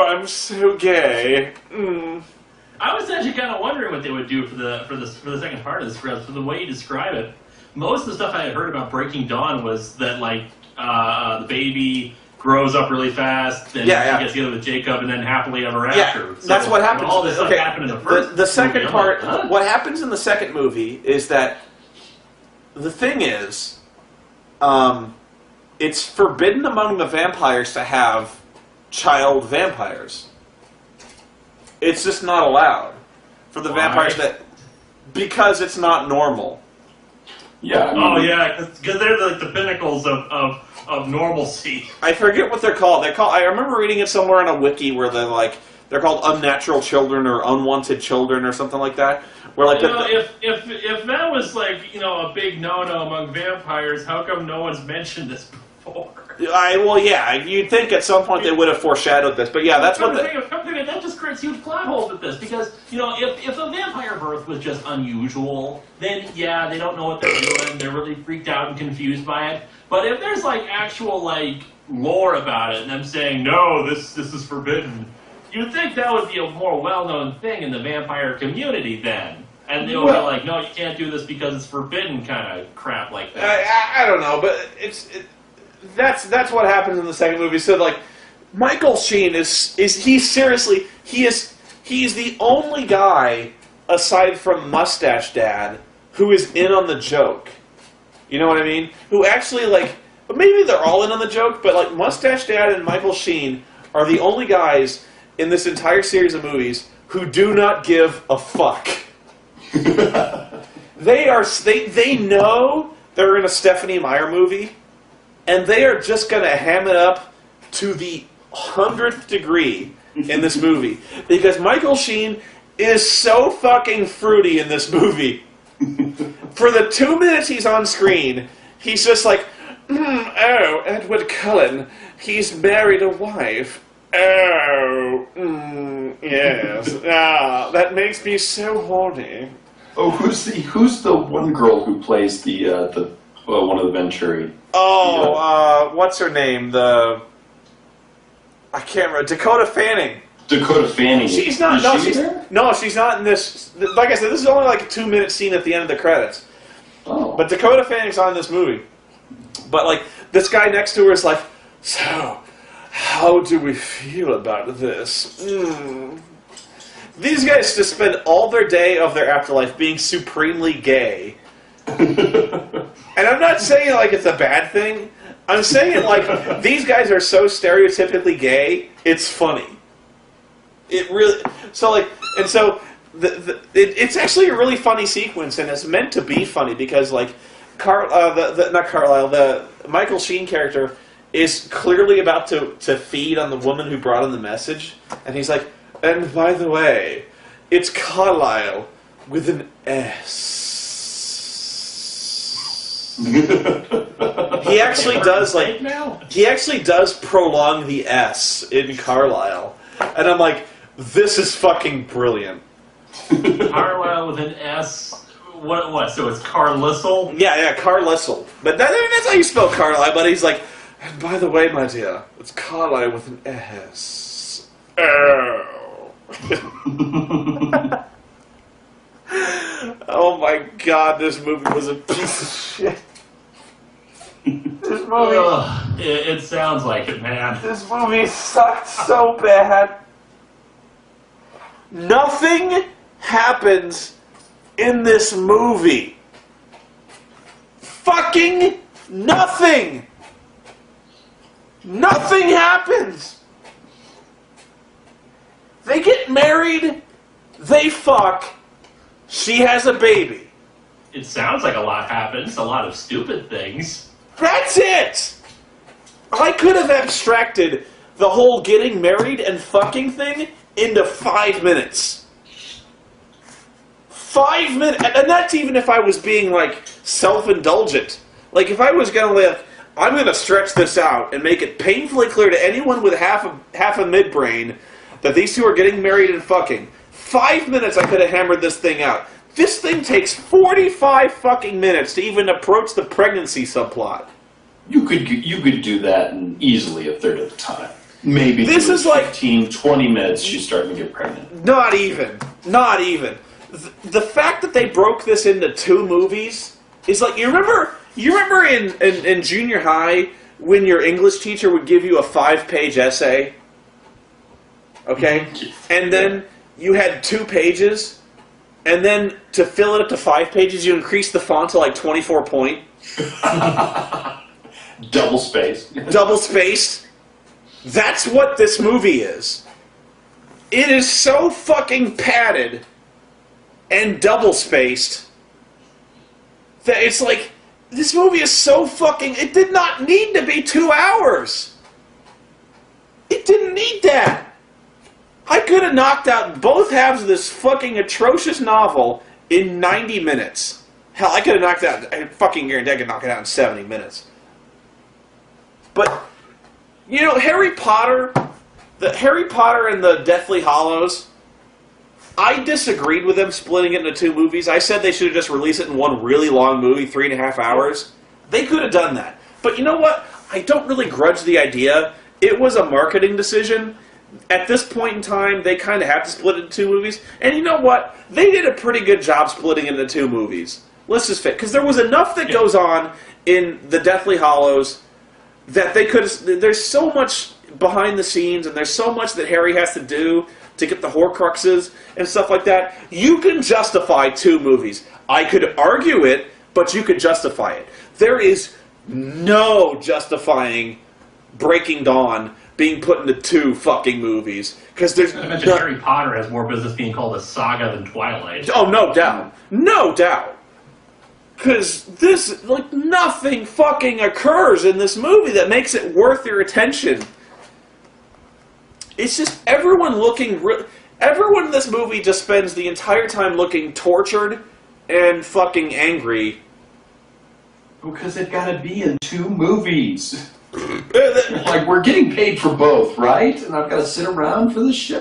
Speaker 1: I'm so gay.
Speaker 2: I was actually kind of wondering what they would do for the second part of this script. For the way you describe it, most of the stuff I had heard about Breaking Dawn was that the baby grows up really fast, then she gets together with Jacob, and then happily ever after.
Speaker 1: So that's what happens.
Speaker 2: All this stuff happened in the first.
Speaker 1: The second
Speaker 2: movie.
Speaker 1: part.
Speaker 2: Like, huh?
Speaker 1: What happens in the second movie is that the thing is, it's forbidden among the vampires to have child vampires. It's just not allowed for the vampires because it's not normal.
Speaker 3: Yeah. I mean,
Speaker 2: Oh yeah, because they're like the pinnacles of normalcy.
Speaker 1: I forget what they're called. I remember reading it somewhere on a wiki where they're called unnatural children or unwanted children or something like that. Where like
Speaker 2: if that was like a big no-no among vampires, how come no one's mentioned this before?
Speaker 1: You'd think at some point they would have foreshadowed this, but yeah, that's what.
Speaker 2: That just creates huge plot holes with this because if a vampire birth was just unusual, then yeah, they don't know what they're doing. They're really freaked out and confused by it. But if there's like actual like lore about it, and them saying no, this is forbidden, you'd think that would be a more well-known thing in the vampire community then. And they'll be like, no, you can't do this because it's forbidden, kind of crap like that.
Speaker 1: I don't know, but that's what happens in the second movie. So like, Michael Sheen he's the only guy aside from Mustache Dad who is in on the joke. You know what I mean? Who actually like, maybe they're all in on the joke, but like Mustache Dad and Michael Sheen are the only guys in this entire series of movies who do not give a fuck. They know they're in a Stephenie Meyer movie, and they are just going to ham it up to the 100th degree in this movie. Because Michael Sheen is so fucking fruity in this movie. For the 2 minutes he's on screen, he's just like, oh, Edward Cullen, he's married a wife. Oh, yes. Ah, that makes me so horny.
Speaker 3: Oh, who's the one girl who plays the one of the Venturi?
Speaker 1: Oh, what's her name? I can't remember. Dakota Fanning.
Speaker 3: Dakota Fanning.
Speaker 1: She's not. She's not in this. Like I said, this is only like a 2-minute scene at the end of the credits.
Speaker 3: Oh.
Speaker 1: But Dakota Fanning's on this movie. But like this guy next to her is like, so how do we feel about this? These guys just spend all their day of their afterlife being supremely gay. And I'm not saying like it's a bad thing. I'm saying like these guys are so stereotypically gay, it's funny. It really it's actually a really funny sequence, and it's meant to be funny because like the Michael Sheen character is clearly about to feed on the woman who brought him the message, and he's like, and by the way, it's Carlisle with an S. He actually does prolong the S in Carlisle, and I'm like, this is fucking brilliant.
Speaker 2: Carlisle with an S. What? So it's Carlisle?
Speaker 1: Yeah, Carlisle. But that's how you spell Carlisle. But he's like, and by the way, my dear, it's Carlisle with an S. Oh. Oh my god, this movie was a piece of shit. This movie...
Speaker 2: It sounds like it, man.
Speaker 1: This movie sucked so bad. Nothing happens in this movie. Fucking nothing! Nothing happens! They get married, they fuck, she has a baby.
Speaker 2: It sounds like a lot happens, a lot of stupid things.
Speaker 1: That's it! I could have abstracted the whole getting married and fucking thing into 5 minutes. 5 minutes, and that's even if I was being, like, self-indulgent. Like, if I was gonna live, I'm gonna stretch this out and make it painfully clear to anyone with half a midbrain that these two are getting married and fucking. 5 minutes I could have hammered this thing out. This thing takes 45 fucking minutes to even approach the pregnancy subplot.
Speaker 3: You could do that in easily a third of the time. Maybe
Speaker 1: this is like
Speaker 3: 15, 20 minutes she's starting to get pregnant.
Speaker 1: Not even. The fact that they broke this into 2 movies is like, you remember in junior high when your English teacher would give you a 5-page essay? Okay? And then you had 2 pages, and then to fill it up to 5 pages, you increase the font to like 24 point.
Speaker 3: Double spaced.
Speaker 1: Double spaced. That's what this movie is. It is so fucking padded and double-spaced that it's like, this movie is so fucking... It did not need to be 2 hours. It didn't need that. I could have knocked out both halves of this fucking atrocious novel in 90 minutes. Hell, I could have knocked out... I fucking guarantee I could knock it out in 70 minutes. But, you know, Harry Potter and the Deathly Hallows, I disagreed with them splitting it into 2 movies. I said they should have just released it in one really long movie, 3.5 hours. They could have done that. But you know what? I don't really grudge the idea. It was a marketing decision. At this point in time, they kind of have to split it into 2 movies. And you know what? They did a pretty good job splitting it into 2 movies. Let's just fit. Because there was enough that goes on in the Deathly Hallows that they could have... There's so much behind the scenes, and there's so much that Harry has to do to get the Horcruxes and stuff like that. You can justify 2 movies. I could argue it, but you could justify it. There is no justifying Breaking Dawn being put into 2 fucking movies. Because there's...
Speaker 2: I mentioned Harry Potter has more business being called a saga than Twilight.
Speaker 1: Oh, no doubt. No doubt. Because this, like, nothing fucking occurs in this movie that makes it worth your attention. It's just everyone looking... Everyone in this movie just spends the entire time looking tortured and fucking angry.
Speaker 3: Because it gotta be in 2 movies. Like, we're getting paid for both, right? And I've got to sit around for the show.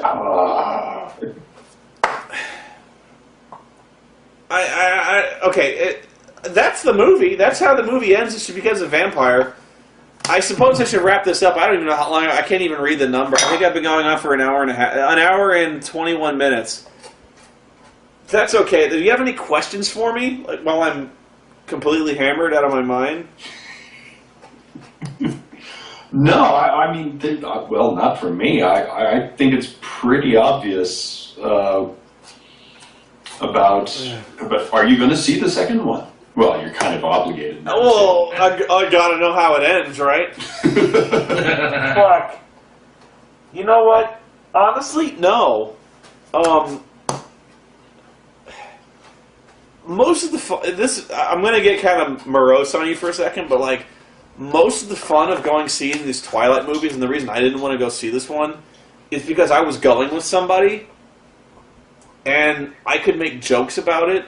Speaker 1: Okay, that's the movie. That's how the movie ends. It's because of vampire. I suppose I should wrap this up. I don't even know how long. I can't even read the number. I think I've been going on for an hour and 21 minutes. That's okay. Do you have any questions for me? Like, while I'm completely hammered out of my mind?
Speaker 3: No, I mean, well, not for me. I think it's pretty obvious about. Are you going to see the second one? Well, you're kind of obligated now.
Speaker 1: Well, I gotta know how it ends, right? Fuck. You know what? Honestly, no. Most of the I'm gonna get kind of morose on you for a second, but like, most of the fun of going seeing these Twilight movies, and the reason I didn't want to go see this one, is because I was going with somebody, and I could make jokes about it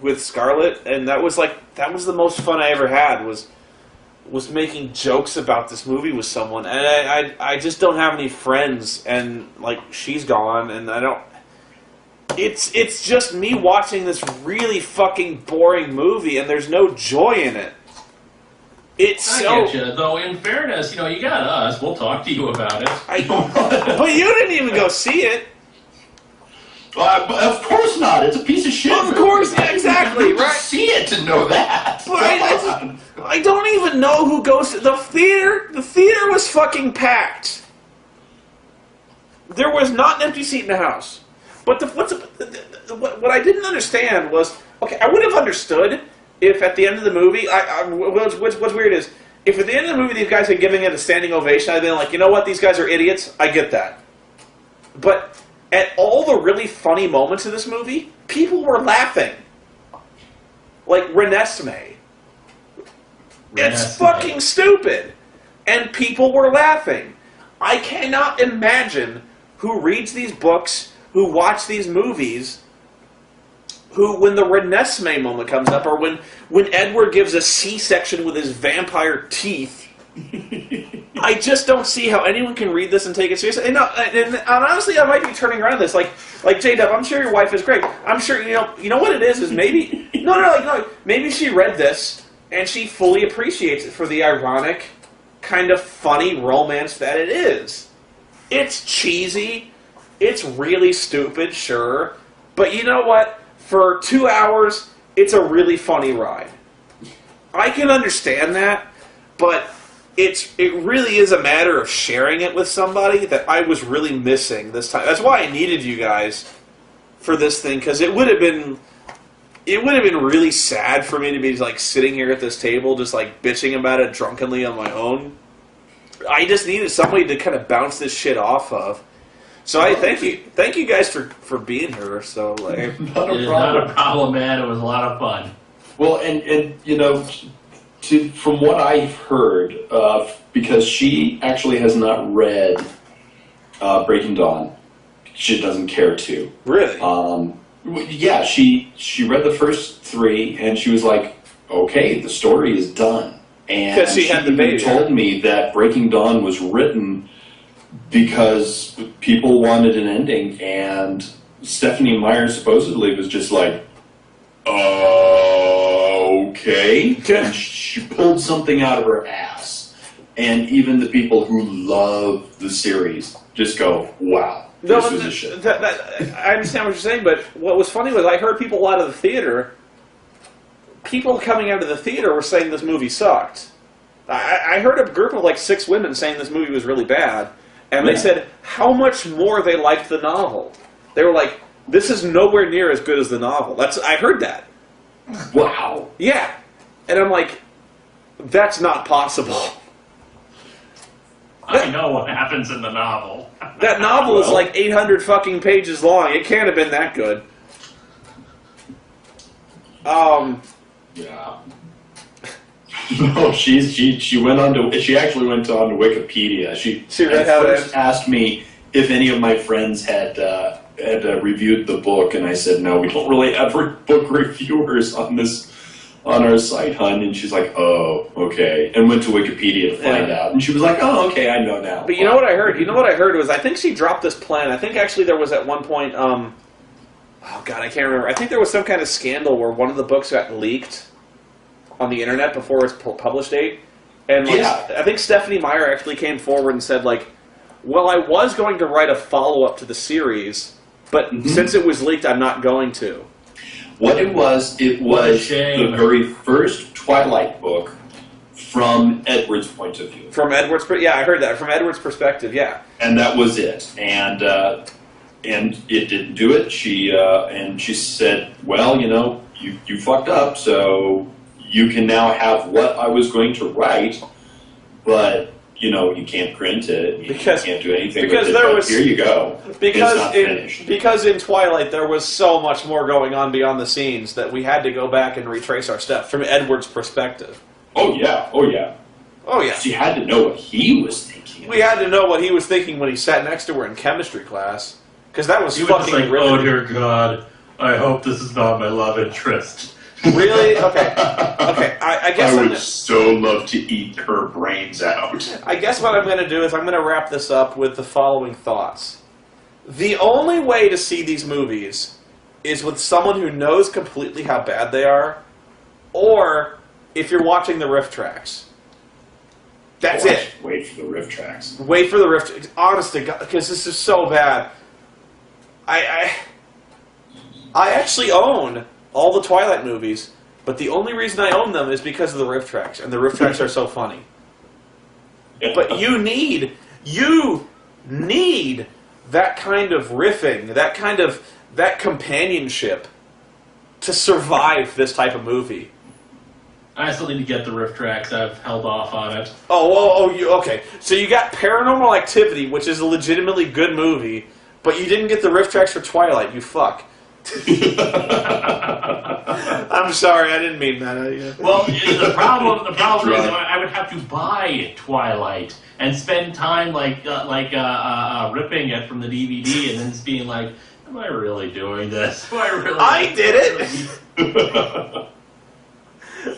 Speaker 1: with Scarlett, and that was the most fun I ever had, was making jokes about this movie with someone. And I just don't have any friends, and like, she's gone, and I don't... It's just me watching this really fucking boring movie, and there's no joy in it. I
Speaker 2: get you, though. In fairness, you know, you got us. We'll talk to you about it.
Speaker 1: But you didn't even go see it.
Speaker 3: Of course not. It's a piece of shit.
Speaker 1: Of course, yeah, exactly, right?
Speaker 3: See it to know that.
Speaker 1: But I don't even know who goes to the theater. The theater was fucking packed. There was not an empty seat in the house. But what I didn't understand was, okay, I would have understood if at the end of the movie, what's weird is, if at the end of the movie these guys are giving it a standing ovation, I'd been like, you know what, these guys are idiots. I get that. But at all the really funny moments of this movie, people were laughing. Like Renesmee. It's fucking stupid. And people were laughing. I cannot imagine who reads these books, who watch these movies, who, when the Renesmee moment comes up, or when Edward gives a C-section with his vampire teeth, I just don't see how anyone can read this and take it seriously. And honestly, I might be turning around this. Like J-Dub, I'm sure your wife is great. I'm sure, you know what it is maybe... No, maybe she read this, and she fully appreciates it for the ironic, kind of funny romance that it is. It's cheesy. It's really stupid, sure. But you know what? For 2 hours, it's a really funny ride. I can understand that, but it really is a matter of sharing it with somebody that I was really missing this time. That's why I needed you guys for this thing, because it would have been really sad for me to be like sitting here at this table just like bitching about it drunkenly on my own. I just needed somebody to kind of bounce this shit off of. So I thank you guys for being here. So like,
Speaker 3: Not
Speaker 2: It
Speaker 3: a
Speaker 2: is
Speaker 3: problem.
Speaker 2: not a problem, man. It was a lot of fun.
Speaker 3: Well, and you know, from what I've heard, because she actually has not read Breaking Dawn, she doesn't care to.
Speaker 1: really,
Speaker 3: Yeah, she read the first 3, and she was like, "Okay, the story is done." And
Speaker 1: 'Cause she had the
Speaker 3: even
Speaker 1: baby.
Speaker 3: told me that Breaking Dawn was written because people wanted an ending, and Stephanie Meyer supposedly was just like, okay. And she pulled something out of her ass. And even the people who love the series just go, wow, this was a shit.
Speaker 1: I understand what you're saying, but what was funny was I heard people out of the theater. People coming out of the theater were saying this movie sucked. I heard a group of like 6 women saying this movie was really bad, and they said how much more they liked the novel. They were like, "This is nowhere near as good as the novel." I heard that.
Speaker 3: Wow.
Speaker 1: Yeah, and I'm like, that's not possible.
Speaker 2: I know what happens in the novel.
Speaker 1: That novel is like 800 fucking pages long. It can't have been that good.
Speaker 3: Yeah. No, she went on to, she actually went on to Wikipedia. She
Speaker 1: read
Speaker 3: at
Speaker 1: how
Speaker 3: first asked me if any of my friends had reviewed the book, and I said, no, we don't really have book reviewers on our site, hon. And she's like, oh, okay, and went to Wikipedia to find out. And she was like, oh, okay, I know now.
Speaker 1: But you know what I heard? You know what I heard was I think she dropped this plan. I think actually there was at one point, oh god, I can't remember. I think there was some kind of scandal where one of the books got leaked on the internet before its published date. And like, I think Stephanie Meyer actually came forward and said like, well, I was going to write a follow-up to the series, but since it was leaked, I'm not going to.
Speaker 3: What it was the very first Twilight book from Edward's point of view.
Speaker 1: From Edward's, yeah, I heard that. From Edward's perspective, yeah.
Speaker 3: And that was it. And it didn't do it. She said, well, you know, you fucked up, so you can now have what I was going to write, but you know, you can't print it. You can't do anything with it. But here you go. It's not finished.
Speaker 1: Because in Twilight there was so much more going on beyond the scenes that we had to go back and retrace our steps from Edward's perspective.
Speaker 3: Oh yeah. Oh yeah.
Speaker 1: Oh yeah.
Speaker 3: So you had to know what he was thinking.
Speaker 1: We had to know what he was thinking when he sat next to her in chemistry class, because that was
Speaker 2: You were
Speaker 1: fucking
Speaker 2: just like,
Speaker 1: really.
Speaker 2: oh dear God, I hope this is not my love interest.
Speaker 1: Really? Okay. Okay. I guess
Speaker 4: I would so love to eat her brains out.
Speaker 1: I guess what I'm going to do is I'm going to wrap this up with the following thoughts. The only way to see these movies is with someone who knows completely how bad they are, or if you're watching the riff tracks. That's it.
Speaker 3: Wait for the riff tracks.
Speaker 1: Wait for the riff. Honest to God, because this is so bad. I actually own all the Twilight movies, but the only reason I own them is because of the riff tracks, and the riff tracks are so funny. But you need that kind of riffing, that companionship to survive this type of movie.
Speaker 2: I still need to get the riff tracks. I've held off on it.
Speaker 1: Okay. So you got Paranormal Activity, which is a legitimately good movie, but you didn't get the riff tracks for Twilight, you fuck. I'm sorry, I didn't mean that.
Speaker 2: Well, the problem is I would have to buy Twilight and spend time ripping it from the DVD and then just being like, am I really doing this?
Speaker 1: I did it!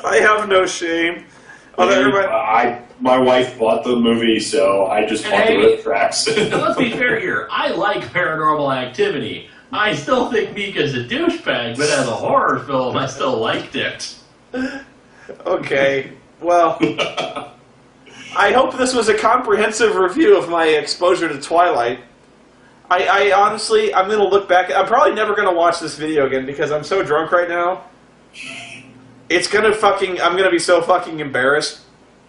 Speaker 1: I have no shame.
Speaker 3: My wife bought the movie, so I just bought the riff tracks.
Speaker 2: Now, let's be fair here. I like Paranormal Activity. I still think Mika's a douchebag, but as a horror film, I still liked it.
Speaker 1: Okay, well, I hope this was a comprehensive review of my exposure to Twilight. I honestly, I'm going to look back. I'm probably never going to watch this video again because I'm so drunk right now. It's going to I'm going to be so fucking embarrassed.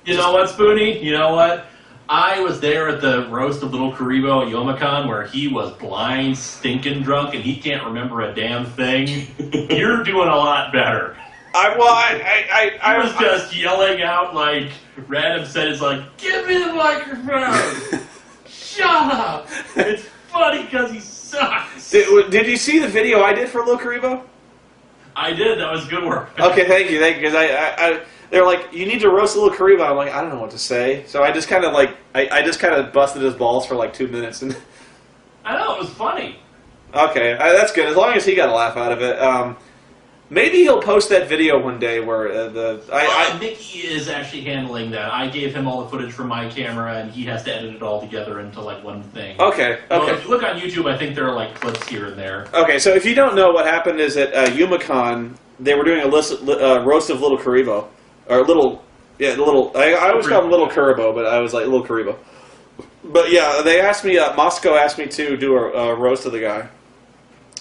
Speaker 2: You know what, Spoony? You know what? I was there at the roast of Little Karibo at Youmacon where he was blind, stinking drunk, and he can't remember a damn thing. You're doing a lot better.
Speaker 1: I
Speaker 2: was just yelling out like random sentences like, "Give me the microphone! Shut up!" It's funny because he sucks.
Speaker 1: Did you see the video I did for Lil Karibo?
Speaker 2: I did. That was good work.
Speaker 1: Okay, thank you. Because they're like, you need to roast Lil Karibo. I'm like, I don't know what to say. So I just kind of I just kind of busted his balls for like 2 minutes. And
Speaker 2: I know, it was funny.
Speaker 1: okay, that's good. As long as he got a laugh out of it. Maybe he'll post that video one day where
Speaker 2: Mickey is actually handling that. I gave him all the footage from my camera, and he has to edit it all together into like one thing.
Speaker 1: Okay.
Speaker 2: Well, if you look on YouTube, I think there are like clips here and there.
Speaker 1: Okay, so if you don't know, what happened is at YumaCon, they were doing a roast of Little Karibo. Or Little... Yeah, Little... I always call him Little Karibo, but I was like, Little Karibo. But yeah, they asked me... Moscow asked me to do a roast of the guy.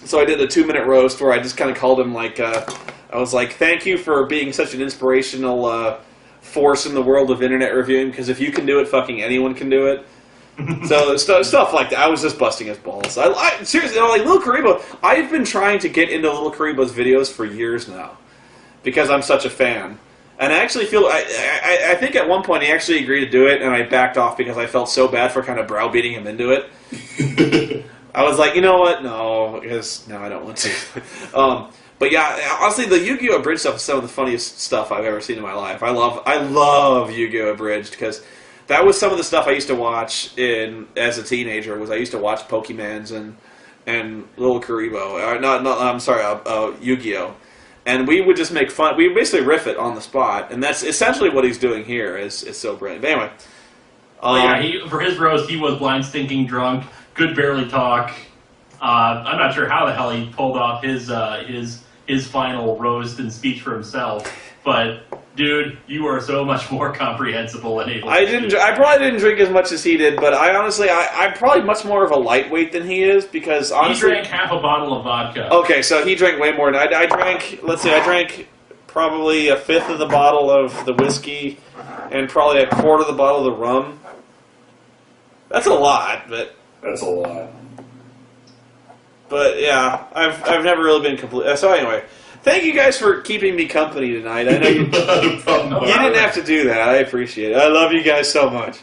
Speaker 1: So I did a 2-minute roast where I just kind of called him like... I was like, thank you for being such an inspirational force in the world of internet reviewing, because if you can do it, fucking anyone can do it. So stuff like that. I was just busting his balls. I seriously, like Lil Karibo, I've been trying to get into Lil Karibo's videos for years now because I'm such a fan. And I actually feel, I think at one point he actually agreed to do it, and I backed off because I felt so bad for kind of browbeating him into it. I was like, you know what? No, because no, I don't want to. But yeah, honestly, the Yu-Gi-Oh! Abridged stuff is some of the funniest stuff I've ever seen in my life. I love Yu-Gi-Oh! Abridged because that was some of the stuff I used to watch as a teenager. I used to watch Pokemans and Little Karibo. I'm sorry, Yu-Gi-Oh! And we would just make fun. We would basically riff it on the spot, and that's essentially what he's doing here. It's so brilliant. But anyway,
Speaker 2: yeah, for his roast, he was blind, stinking drunk, could barely talk. I'm not sure how the hell he pulled off his final roast and speech for himself, but dude, you are so much more comprehensible and able.
Speaker 1: I probably didn't drink as much as he did, but I'm probably much more of a lightweight than he is because honestly,
Speaker 2: he drank half a bottle of vodka.
Speaker 1: Okay, so he drank way more. I drank. Let's see, I drank probably a fifth of the bottle of the whiskey and probably a quarter of the bottle of the rum. That's a lot, but
Speaker 3: that's a lot.
Speaker 1: But yeah, I've never really been complete. So anyway, thank you guys for keeping me company tonight. I know you didn't have to do that. I appreciate it. I love you guys so much.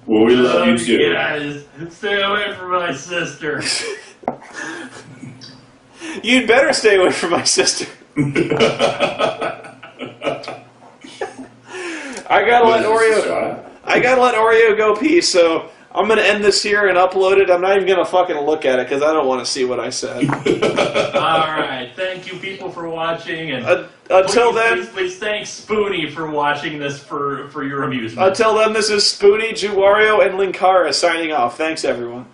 Speaker 3: Well, we love you too.
Speaker 2: Guys, stay away from my sister.
Speaker 1: You'd better stay away from my sister. I gotta let Oreo go pee, so I'm going to end this here and upload it. I'm not even going to fucking look at it because I don't want to see what I said.
Speaker 2: Alright, thank you people for watching. And
Speaker 1: until then...
Speaker 2: Please thank Spoony for watching this for your amusement.
Speaker 1: Until then, this is Spoony, Juwario, and Linkara signing off. Thanks, everyone.